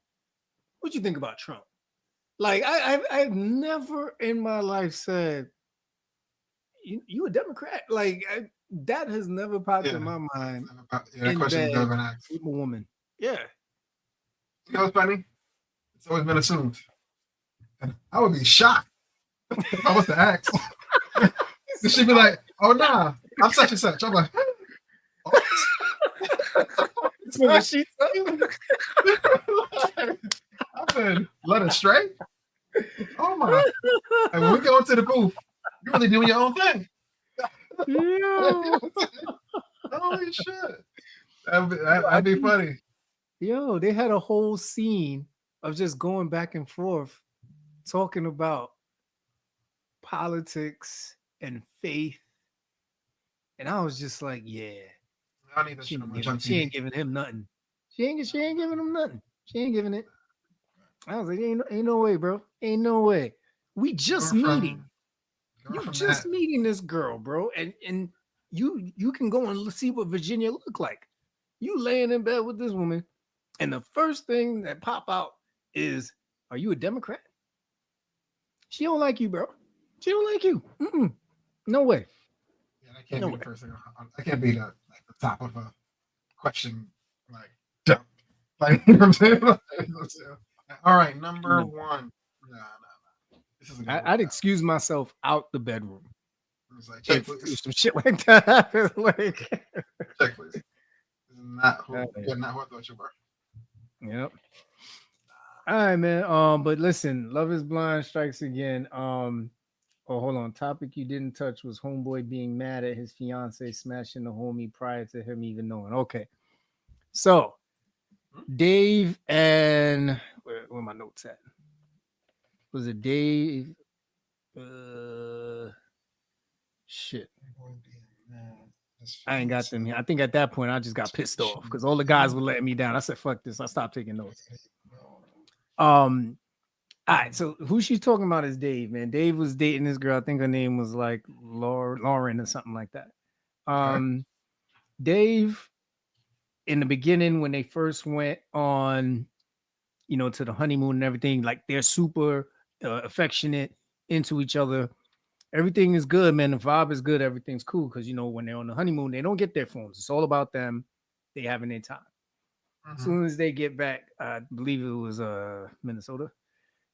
what you think about Trump. Like I've never in my life said you a Democrat. Like that has never popped in yeah, my mind that in question's never bed been asked. with a woman. Yeah. You know what's funny? It's always been assumed. And I would be shocked if I was to ask. She'd be like, "Oh nah, I'm such and such." I'm like, "Oh, So what she tell you? I've been led astray." Oh my! And when we go into the booth, you're really doing your own thing. Yo. Holy shit! That'd be funny. Yo, they had a whole scene of just going back and forth talking about politics and faith. And I was just like, yeah, I don't need that shit on my junk she TV. ain't giving him nothing. She ain't giving him nothing. She ain't giving it. I was like, ain't no way, bro. Ain't no way. We just Going meeting. going You from just that. meeting this girl, bro, and you can go and see what Virginia look like. You laying in bed with this woman, and the first thing that pop out is, "Are you a Democrat?" She don't like you, bro. She don't like you. Mm-mm. No way. Yeah, that can't No be the way. first thing. That can't be the like the top of a question. Like, dump. Like you know what I'm saying? You know what I'm saying? All right, number No. one. No, no, no. This isn't gonna I, work I'd out. excuse myself out the bedroom It's like check if please, some shit like that happens. Like, check please. This is not who yeah. you're not who I thought you were. Yep. All right, man. But listen, Love is Blind strikes again. Oh, hold on. Topic you didn't touch was homeboy being mad at his fiance smashing the homie prior to him even knowing. Okay. So Hmm? Dave and where my notes at? Was it Dave? Shit. I ain't got them here. I think at that point I just got pissed off because all the guys were letting me down. I said, fuck this. I stopped taking notes. Um, all right, so who she's talking about is Dave, man. Dave was dating this girl. I think her name was like Lauren or something like that. Okay. Um, Dave, in the beginning, when they first went on, to the honeymoon and everything, like they're super affectionate into each other. Everything is good, man. The vibe is good. Everything's cool because when they're on the honeymoon, they don't get their phones. It's all about them. They having their time. As Mm-hmm. soon as they get back, I believe it was Minnesota,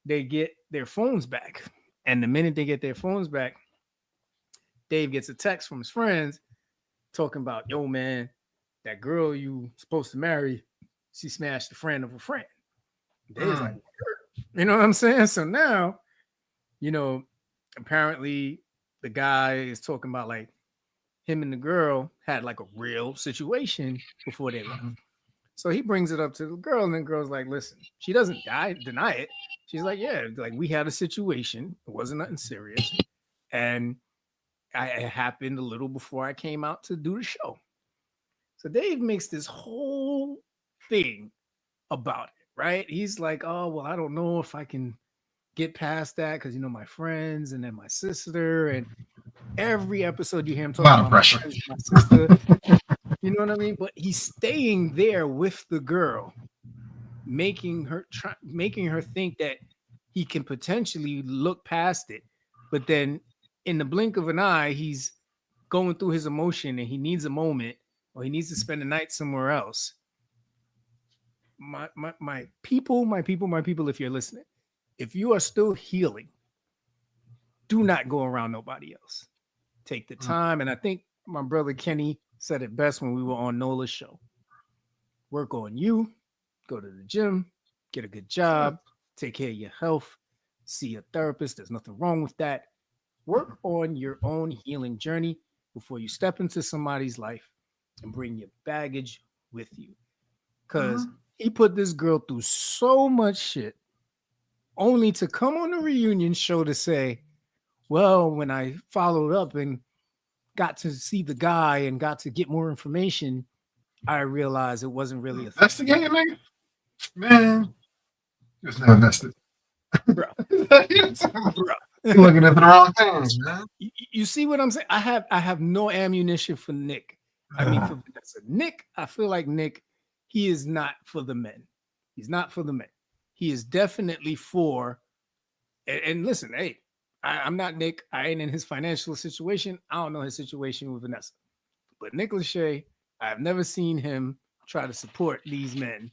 they get their phones back. And the minute they get their phones back, Dave gets a text from his friends talking about, yo, man, that girl you supposed to marry, she smashed a friend of a friend. Dave's like, Mm. you know what I'm saying? So now, you know, apparently the guy is talking about like him and the girl had like a real situation before they left. Mm-hmm. So he brings it up to the girl, and the girl's like, listen, she doesn't deny it. She's like, yeah, like we had a situation. It wasn't nothing serious. And it happened a little before I came out to do the show. So Dave makes this whole thing about it, right? He's like, oh, well, I don't know if I can get past that because, my friends and then my sister. And every episode you hear him A talking lot of about my pressure. friends, my sister. You know what I mean? But he's staying there with the girl, making her think that he can potentially look past it. But then in the blink of an eye, he's going through his emotion and he needs a moment or he needs to spend the night somewhere else. My people, if you're listening, if you are still healing, do not go around nobody else. Take the Mm. time. And I think my brother Kenny said it best when we were on Nola's show. Work on you, go to the gym, get a good So, job, take care of your health, see a therapist. There's nothing wrong with that. Work on your own healing journey before you step into somebody's life and bring your baggage with you. Because mm-hmm. he put this girl through so much shit only to come on the reunion show to say, well, when I followed up and got to see the guy and got to get more information, I realized it wasn't really a thing. Investigating, nigga? Man, you was never invested. Bro, You're bro. looking at the wrong things, man. You see what I'm saying? I have no ammunition for Nick. I mean for Vanessa. Nick, I feel like Nick, he is not for the men. He's not for the men. He is definitely for and listen, hey, I'm not Nick. I ain't in his financial situation. I don't know his situation with Vanessa. But Nick Lachey, I've never seen him try to support these men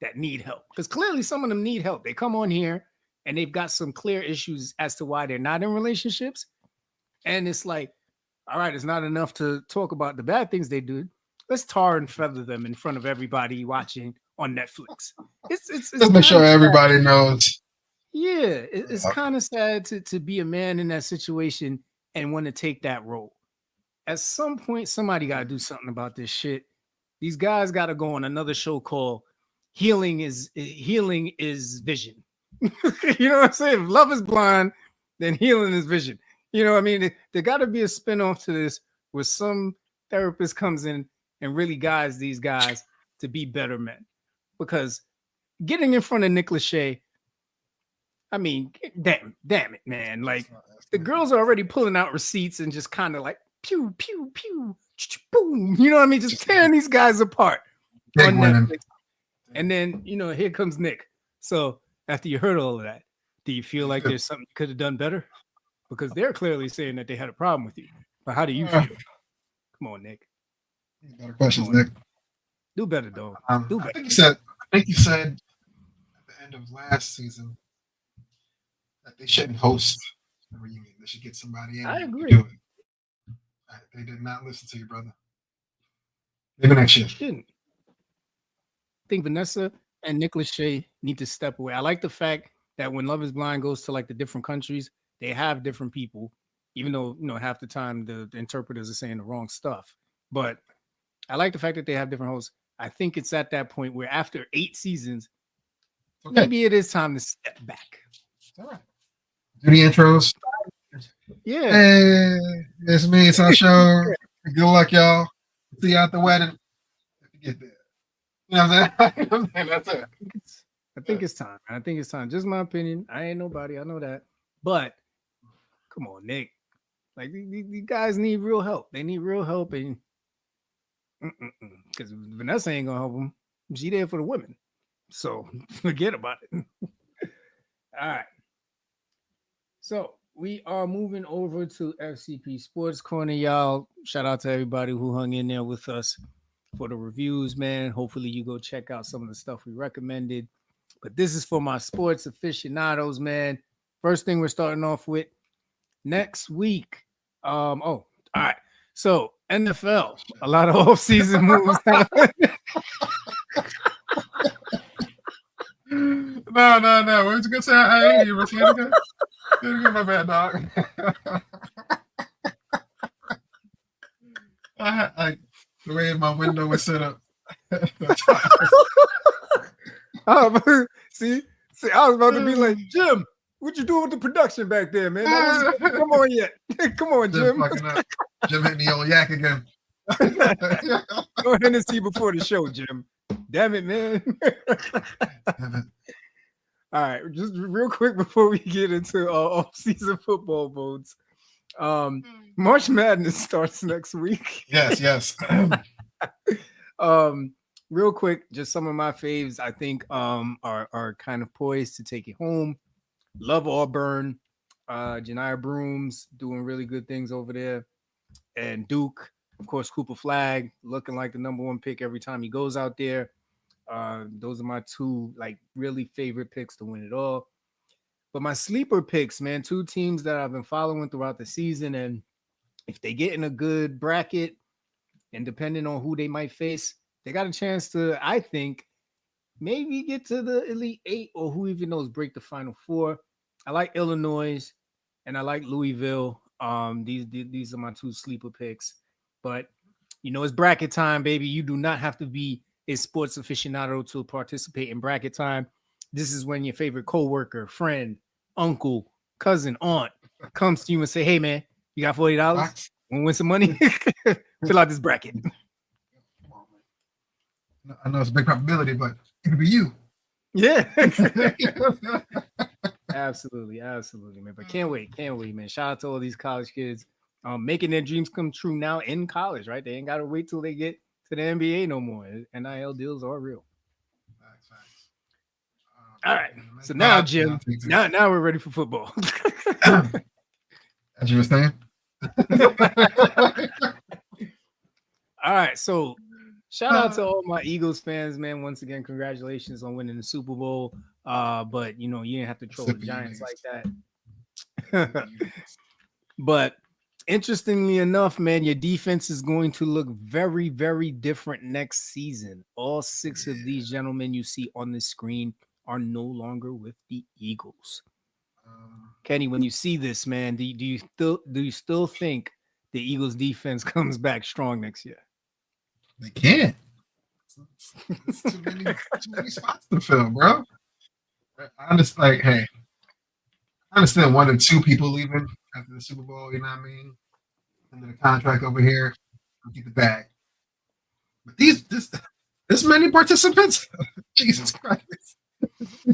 that need help. Because clearly some of them need help. They come on here and they've got some clear issues as to why they're not in relationships. And it's like, all right, it's not enough to talk about the bad things they do. Let's tar and feather them in front of everybody watching on Netflix. It's Just make kind sure of sad. everybody knows. Yeah, it's Uh, kind of sad to be a man in that situation and want to take that role. At some point, somebody got to do something about this shit. These guys got to go on another show called Healing is Vision. You know what I'm saying? If love is blind, then healing is vision. You know what I mean? There got to be a spinoff to this where some therapist comes in and really guides these guys to be better men. Because getting in front of Nick Lachey. I mean, damn it, man. Like the girls are already pulling out receipts and just kind of like pew, pew, pew, boom. You know what I mean? Just tearing these guys apart on Netflix. And then, here comes Nick. So after you heard all of that, do you feel like there's something you could have done better? Because they're clearly saying that they had a problem with you. But how do you feel? Come on, Nick. Better questions, Nick. Do better, dog. Do better. I think you said at the end of last season that they shouldn't host the reunion. They should get somebody in. I agree. To do it. They did not listen to you, brother. Maybe next year. Shouldn't. I think Vanessa and Nick Lachey need to step away. I like the fact that when Love is Blind goes to like the different countries, they have different people, even though, half the time the interpreters are saying the wrong stuff. But I like the fact that they have different hosts. I think it's at that point where after 8 seasons, maybe it is time to step back. All right. Do the intros. Yeah. Hey, it's me. It's our show. Good luck, y'all. See you at the wedding. Get there. You know what I'm saying? That's it. I think it's time. I think it's time. Just my opinion. I ain't nobody. I know that. But come on, Nick. Like these guys need real help. They need real help, and because Vanessa ain't gonna help them. She there for the women, so forget about it. All right. So we are moving over to FCP Sports Corner, y'all. Shout out to everybody who hung in there with us for the reviews, man. Hopefully you go check out some of the stuff we recommended. But this is for my sports aficionados, man. First thing we're starting off with next week. All right. So NFL, a lot of off-season moves happen. No. What was you gonna say? I ain't you. Say it again. My bad, dog. I the way my window was set up. See, I was about to be like, Jim, what you doing with the production back there, man? Come on yet. Come on, Jim. Jim hit me old yak again. Go ahead and see before the show, Jim. Damn it, man. Damn it. All right, just real quick before we get into off-season football votes. March Madness starts next week. Yes. Real quick, just some of my faves I think are kind of poised to take it home. Love Auburn. Janiyah Brooms doing really good things over there. And Duke, of course, Cooper Flag looking like the number 1 pick every time he goes out there. Those are my 2 like really favorite picks to win it all. But my sleeper picks, man, 2 teams that I've been following throughout the season, and if they get in a good bracket, and depending on who they might face, they got a chance to, I think, maybe get to the Elite 8 or who even knows, break the Final 4. I like Illinois and I like Louisville. These are my 2 sleeper picks. But, it's bracket time, baby. You do not have to be a sports aficionado to participate in bracket time. This is when your favorite coworker, friend, uncle, cousin, aunt comes to you and say, hey, man, you got $40? Want to win some money? Fill out this bracket. I know it's a big probability, but it could be you. Yeah. Absolutely, man. But can't wait, man. Shout out to all these college kids making their dreams come true now in college, right? They ain't got to wait till they get to the NBA no more. NIL deals are real. Facts. All right. So now, Jim, now we're ready for football. As you were saying. All right. So shout out to all my Eagles fans, man. Once again, congratulations on winning the Super Bowl. But you didn't have to troll the Giants like that. But interestingly enough, man, your defense is going to look very, very different next season. All 6 of these gentlemen you see on the screen are no longer with the Eagles. Kenny, when you see this, man, do you still think the Eagles defense comes back strong next year? They can't. It's too many spots to fill, bro. I understand 1 or 2 people leaving after the Super Bowl, you know what I mean? And then the contract over here, get the bag. But this many participants? Jesus Christ.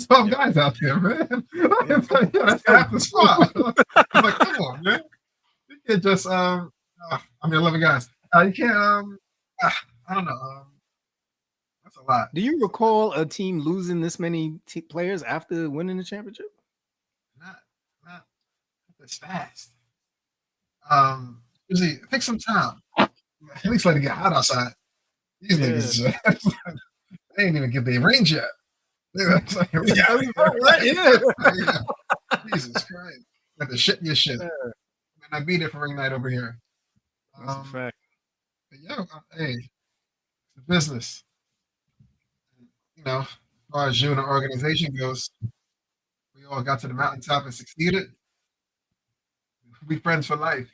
12 Yo, guys out there, man. yeah, Yeah, that's so half the squad. It's like, come on, man. You can't just I mean 11 guys. You can't uh, I don't know. That's a lot. do you recall a team losing this many players after winning the championship? Not not this fast. Usually it takes some time. At least let it get hot outside. These Yeah, niggas they ain't even get their range yet. It's like, we got that's right, right? Yeah, yeah. Jesus Christ. Got to shit your shit. yeah, Man, I beat it for ring night over here. that's a fact. But yeah, hey, the business. As far as you and the organization goes, we all got to the mountaintop and succeeded. We friends for life.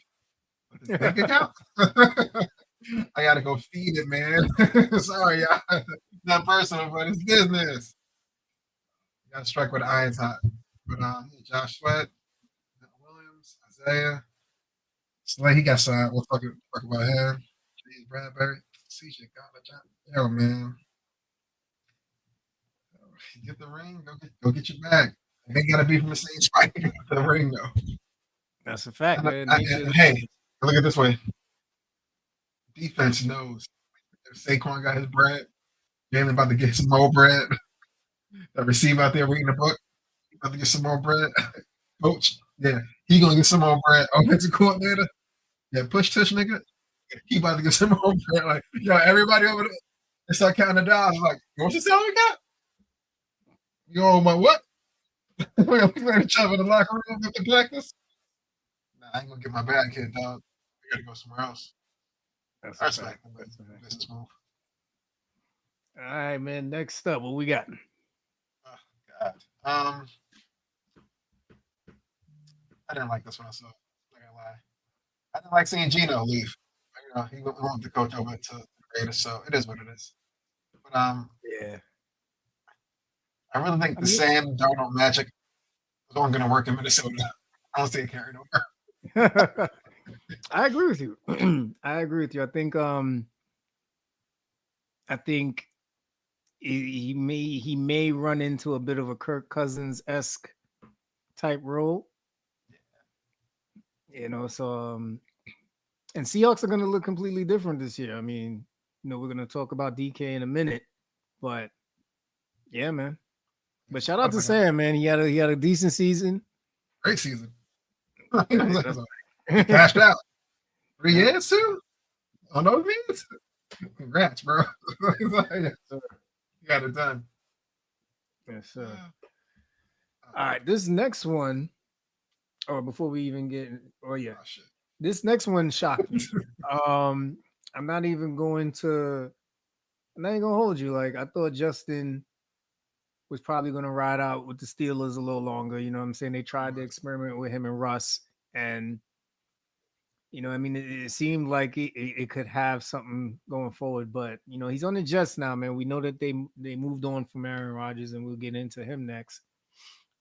But this bank account, I gotta go feed it, man. Sorry, y'all. Not personal, but it's business. You gotta strike with the iron's hot. But Josh Sweat, Williams, Isaiah, Slay, he got signed. We'll talk about him. James Bradbury, CJ Gardner, yo, man, get the ring. Go get your bag. They gotta be from the same spot to get the ring, though. That's a fact, man. And Nature. hey, look at it this way. Defense knows if Saquon got his bread, Jalen about to get some more bread. That receiver out there reading the book, about to get some more bread. Coach, yeah, he gonna get some more bread. Offensive coordinator, yeah, push tush nigga. He about to get some more bread. Like, yo, everybody over there, they start counting the dollars. Like, what's the salary got? You all my what? We playing each other in the locker room after practice. Nah, I ain't gonna get my bag here, dog. I gotta go somewhere else. That's I a respect fact. them, but That's a fact. business move. All right, man. Next up, what we got? Oh, God. I didn't like this one. I saw. Not gonna lie. I didn't like seeing Gino leave. He went the coach over to the Raiders, so it is what it is. But Yeah. I really think I the mean, Sam Darnold magic is only going to work in Minnesota. I don't see it carrying over. I agree with you. I agree with you. I think he may run into a bit of a Kirk Cousins esque type role. So and Seahawks are going to look completely different this year. I mean, we're going to talk about DK in a minute, but yeah, man. But shout out to Sam, man. He had a decent season. Great season. That's He cashed out. 3 yeah. years too. On those means. Congrats, bro. You got it done. Yes, sir. All right, this next one, or before we even get, oh yeah, Oh, shit. this next one shocked me. Um, I'm not even going to. I'm not even gonna hold you. Like I thought Justin was probably gonna ride out with the Steelers a little longer. You know what I'm saying? They tried to experiment with him and Russ, and I mean, it seemed like it could have something going forward. But he's on the Jets now, man. We know that they moved on from Aaron Rodgers, and we'll get into him next.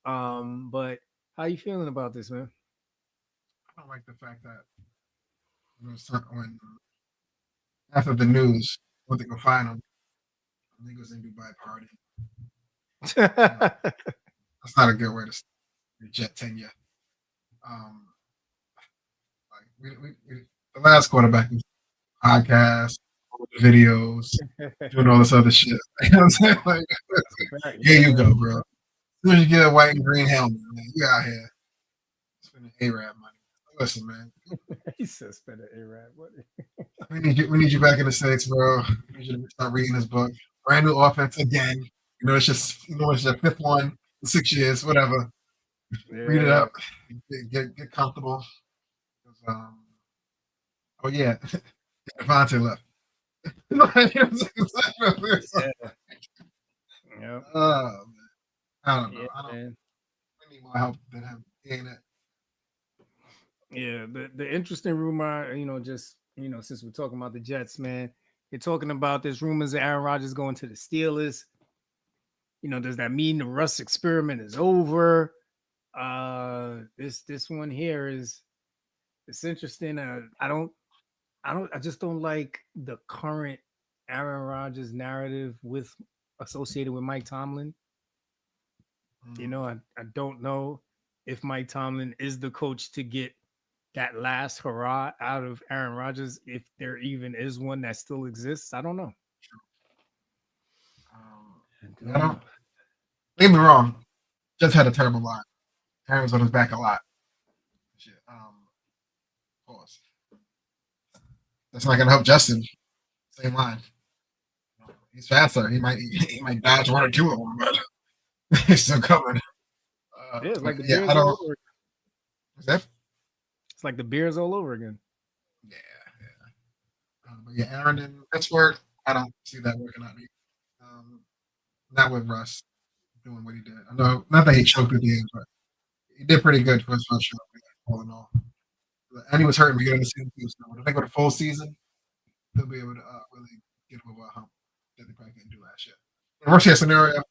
But how you feeling about this, man? I don't like the fact that when after the news, went to go find him, niggas in Dubai party. That's not a good way to your jet tenure. Um, like the last quarterback was podcast, videos, doing all this other shit. You know what I'm saying? Like, here you go, bro. As soon as you get a white and green helmet, man, you out here spending A-Rab money. Listen, man, He says spend an Arab money. we need you back in the States, bro. We need you to start reading this book. Brand new offense again. It's your fifth one in 6 years, whatever. Read it Yeah. up, get comfortable. Oh yeah, Devontae left. Yeah. Yep. Man. I don't know. Yeah, I don't. man. We need more help than him. He ain't it. Yeah. The interesting rumor, just since we're talking about the Jets, man, they're talking about this rumors of Aaron Rodgers going to the Steelers. Does that mean the Russ experiment is over? This one here it's interesting. I just don't like the current Aaron Rodgers narrative with associated with Mike Tomlin. I don't know if Mike Tomlin is the coach to get that last hurrah out of Aaron Rodgers, if there even is one that still exists. I don't know. I Yeah, I don't don't know. get me wrong. Just had a terrible line. Aaron was on his back a lot. Shit. Pause. That's not gonna help Justin. Same line. He's faster. He might dodge one or two of them, but he's still coming. Yeah, it's But like the yeah, Bears I don't. all over. Is that? It's like the Bears all over again. Yeah, yeah. But yeah, Aaron in Pittsburgh. I don't see that working out. Um, not with Russ doing what he did. I know, not that he choked at the end, but he did pretty good for his first show, all in all. And he was hurt in the beginning of the season too. So when they go to full season, they'll be able to really get him over a hump that they probably couldn't do last year. In worst case scenario,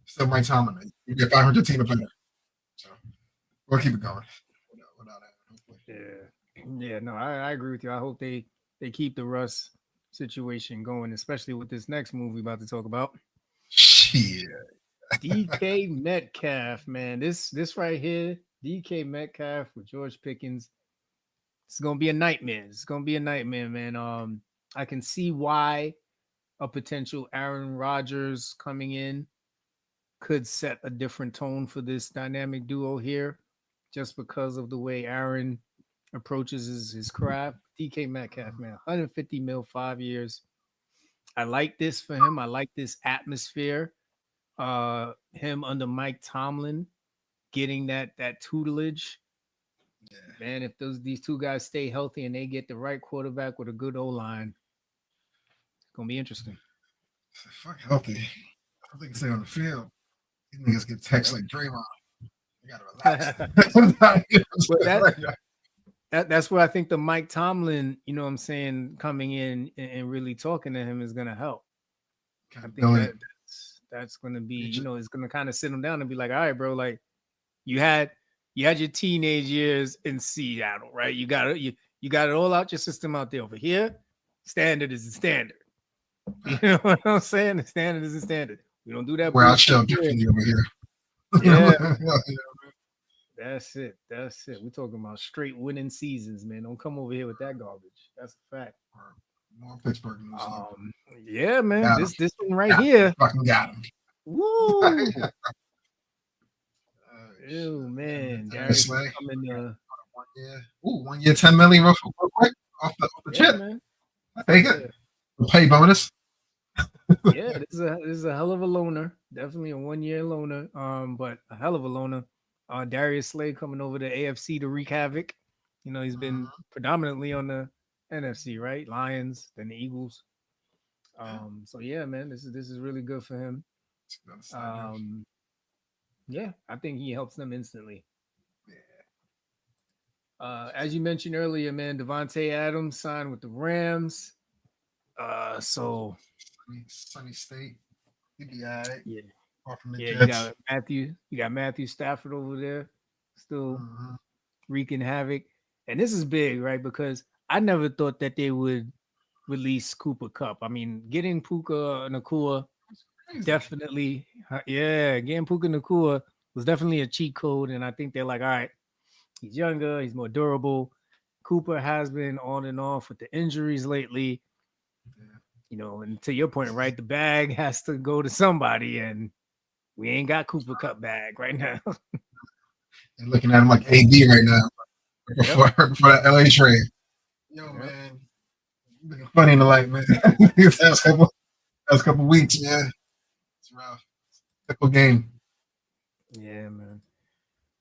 still Mike Tomlin. You get 500 team or better. So we'll keep it going without that, hopefully. Yeah, yeah. No, I agree with you. I hope they keep the Russ situation going, especially with this next movie about to talk about. Shit. DK Metcalf, man. This right here, DK Metcalf with George Pickens. It's gonna be a nightmare. It's gonna be a nightmare, man. I can see why a potential Aaron Rodgers coming in could set a different tone for this dynamic duo here, just because of the way Aaron approaches his craft. DK Metcalf, man, 150 mil, 5 years. I like this for him. I like this atmosphere. Him under Mike Tomlin, getting that tutelage. Yeah. Man, if these two guys stay healthy and they get the right quarterback with a good O line, it's gonna be interesting. Fuck healthy. I don't think stay on the field. These niggas get text Yep. like Draymond. You gotta relax. but that's where I think the Mike Tomlin, what I'm saying, coming in and really talking to him is gonna help. I think Accountability. that's gonna be, He just, it's gonna kind of sit him down and be like, all right, bro, like you had you had your teenage years in Seattle, right? You got it all out your system out there. Over here, standard is the standard. You know what I'm saying? The standard is the standard. We don't do that we're out bullshit shell here. differently over here. Yeah, that's it. That's it. We're talking about straight winning seasons, man. Don't come over here with that garbage. That's a fact. More Pittsburgh news though. Um, yeah, man. Got him. This one right Got him. here. Fucking got him. Woo! Oh, shit. Oh Yeah, man, Darius Darius is Slay. coming. 1 year. Ooh, 1 year, 10 million real quick off the Yeah, chip. man. I take it. Yeah, The pay bonus. yeah. This is a hell of a loner. Definitely a 1 year loner. But a hell of a loner. Darius Slay coming over to AFC to wreak havoc. He's been Mhm. predominantly on the NFC, right? Lions, then the Eagles. Yeah. So yeah, man, this is really good for him. It's the other side, yeah. Um, yeah, I think he helps them instantly. Yeah. As you mentioned earlier, man, Devontae Adams signed with the Rams. So Sunny State. He'd be all right. yeah, Off from the yeah, Jets. You got Matthew Stafford over there, still Mm-hmm. wreaking havoc. And this is big, right? Because I never thought that they would release Cooper Cup. I mean, getting Puka Nakua Crazy. definitely, yeah, getting Puka Nakua was definitely a cheat code. And I think they're like, all right, he's younger, he's more durable. Cooper has been on and off with the injuries lately. Yeah. And to your point, right, the bag has to go to somebody, and we ain't got Cooper Cup bag right now. They're looking at him like AB right now Yep. before that LA trade. Yo, Yep. man. Looking funny in the light, man. These last couple weeks, man. It's rough. Typical game. Yeah, man.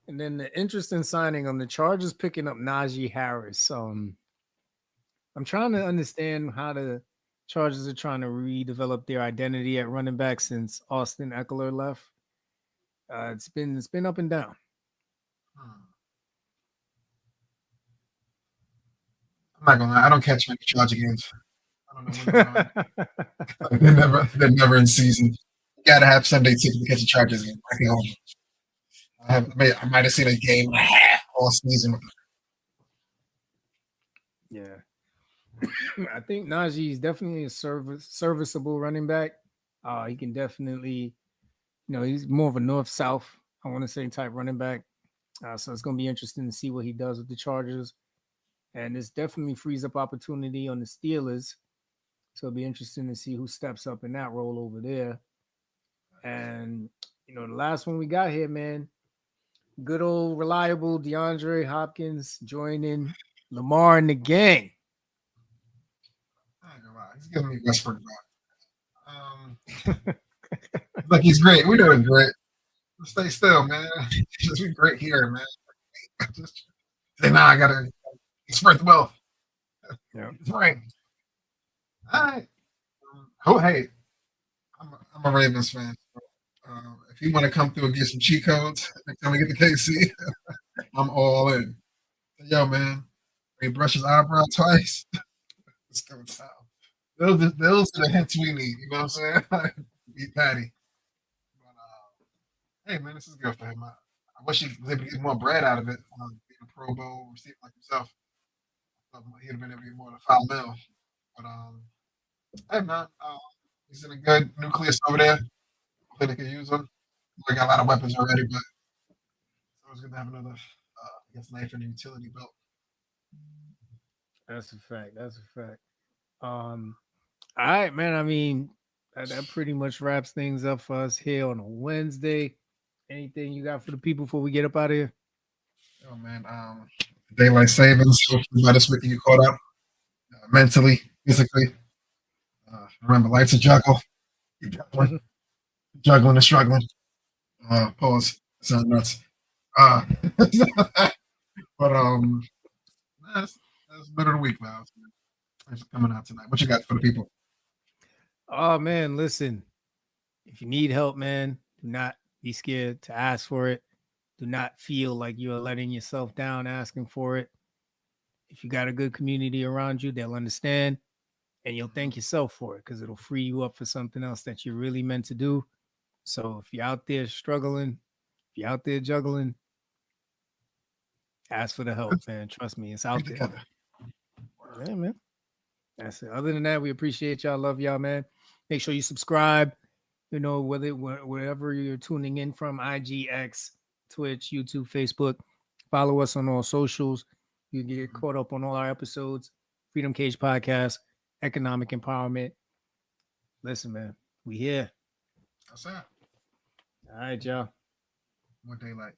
And then the interesting signing on the Chargers picking up Najee Harris. I'm trying to understand how the Chargers are trying to redevelop their identity at running back since Austin Eckler left. It's been up and down. Hmm. I'm not gonna lie. I don't catch many Charger games. I don't know when they're on. They're never in season. You gotta have Sunday ticket to catch a Chargers game. I can hold you. I might have seen a game and a half all season. Yeah. I think Najee is definitely a serviceable running back. He can definitely He's more of a north south, I want to say, type running back. So it's going to be interesting to see what he does with the Chargers. And this definitely frees up opportunity on the Steelers. So it'll be interesting to see who steps up in that role over there. And, the last one we got here, man, good old reliable DeAndre Hopkins joining Lamar and the gang. I ain't gonna lie. He's giving me Westbrook vibe. Like he's great. We're doing great. Stay still, man. Just be great here, man. Just say, nah, I gotta spread the wealth. Yeah. It's right. All right. Oh, hey, I'm a Ravens fan. If you want to come through and get some cheat codes next time we get to KC, I'm all in. Yo, man, he brush his eyebrow twice. It's going south. Those are the hints we need. You know what I'm saying? Beat Patty. But, hey, man, this is good for him. I wish he was able to get more bread out of it. Being a Pro Bowl receiver like himself, he'd have been able to get more than $5 million. But hey, man, he's in a good nucleus over there. Hopefully they can use him. We got a lot of weapons already, but it's always good to have another, I guess, knife in the utility belt. That's a fact. That's a fact. All right, man. I mean, that pretty much wraps things up for us here on a Wednesday. Anything you got for the people before we get up out of here? Oh man, daylight savings. Hopefully by this week you caught up mentally, physically. Remember, life's a juggle. You're juggling and struggling. Pause. Sound nuts. Uh, but that's better than a week now. Thanks for coming out tonight. What you got for the people? Oh man, listen. If you need help, man, do not be scared to ask for it. Do not feel like you are letting yourself down asking for it. If you got a good community around you, they'll understand and you'll thank yourself for it because it'll free you up for something else that you're really meant to do. So if you're out there struggling, if you're out there juggling, ask for the help, Let's man. Trust me, it's be out there. together. Yeah, man. That's it. Other than that, we appreciate y'all. Love y'all, man. Make sure you subscribe. Wherever you're tuning in from, IGX, Twitch, YouTube, Facebook. Follow us on all socials. You get caught up on all our episodes. Freedom Cage Podcast, Economic Empowerment. Listen, man, we here. That's that. All right, y'all. More daylight.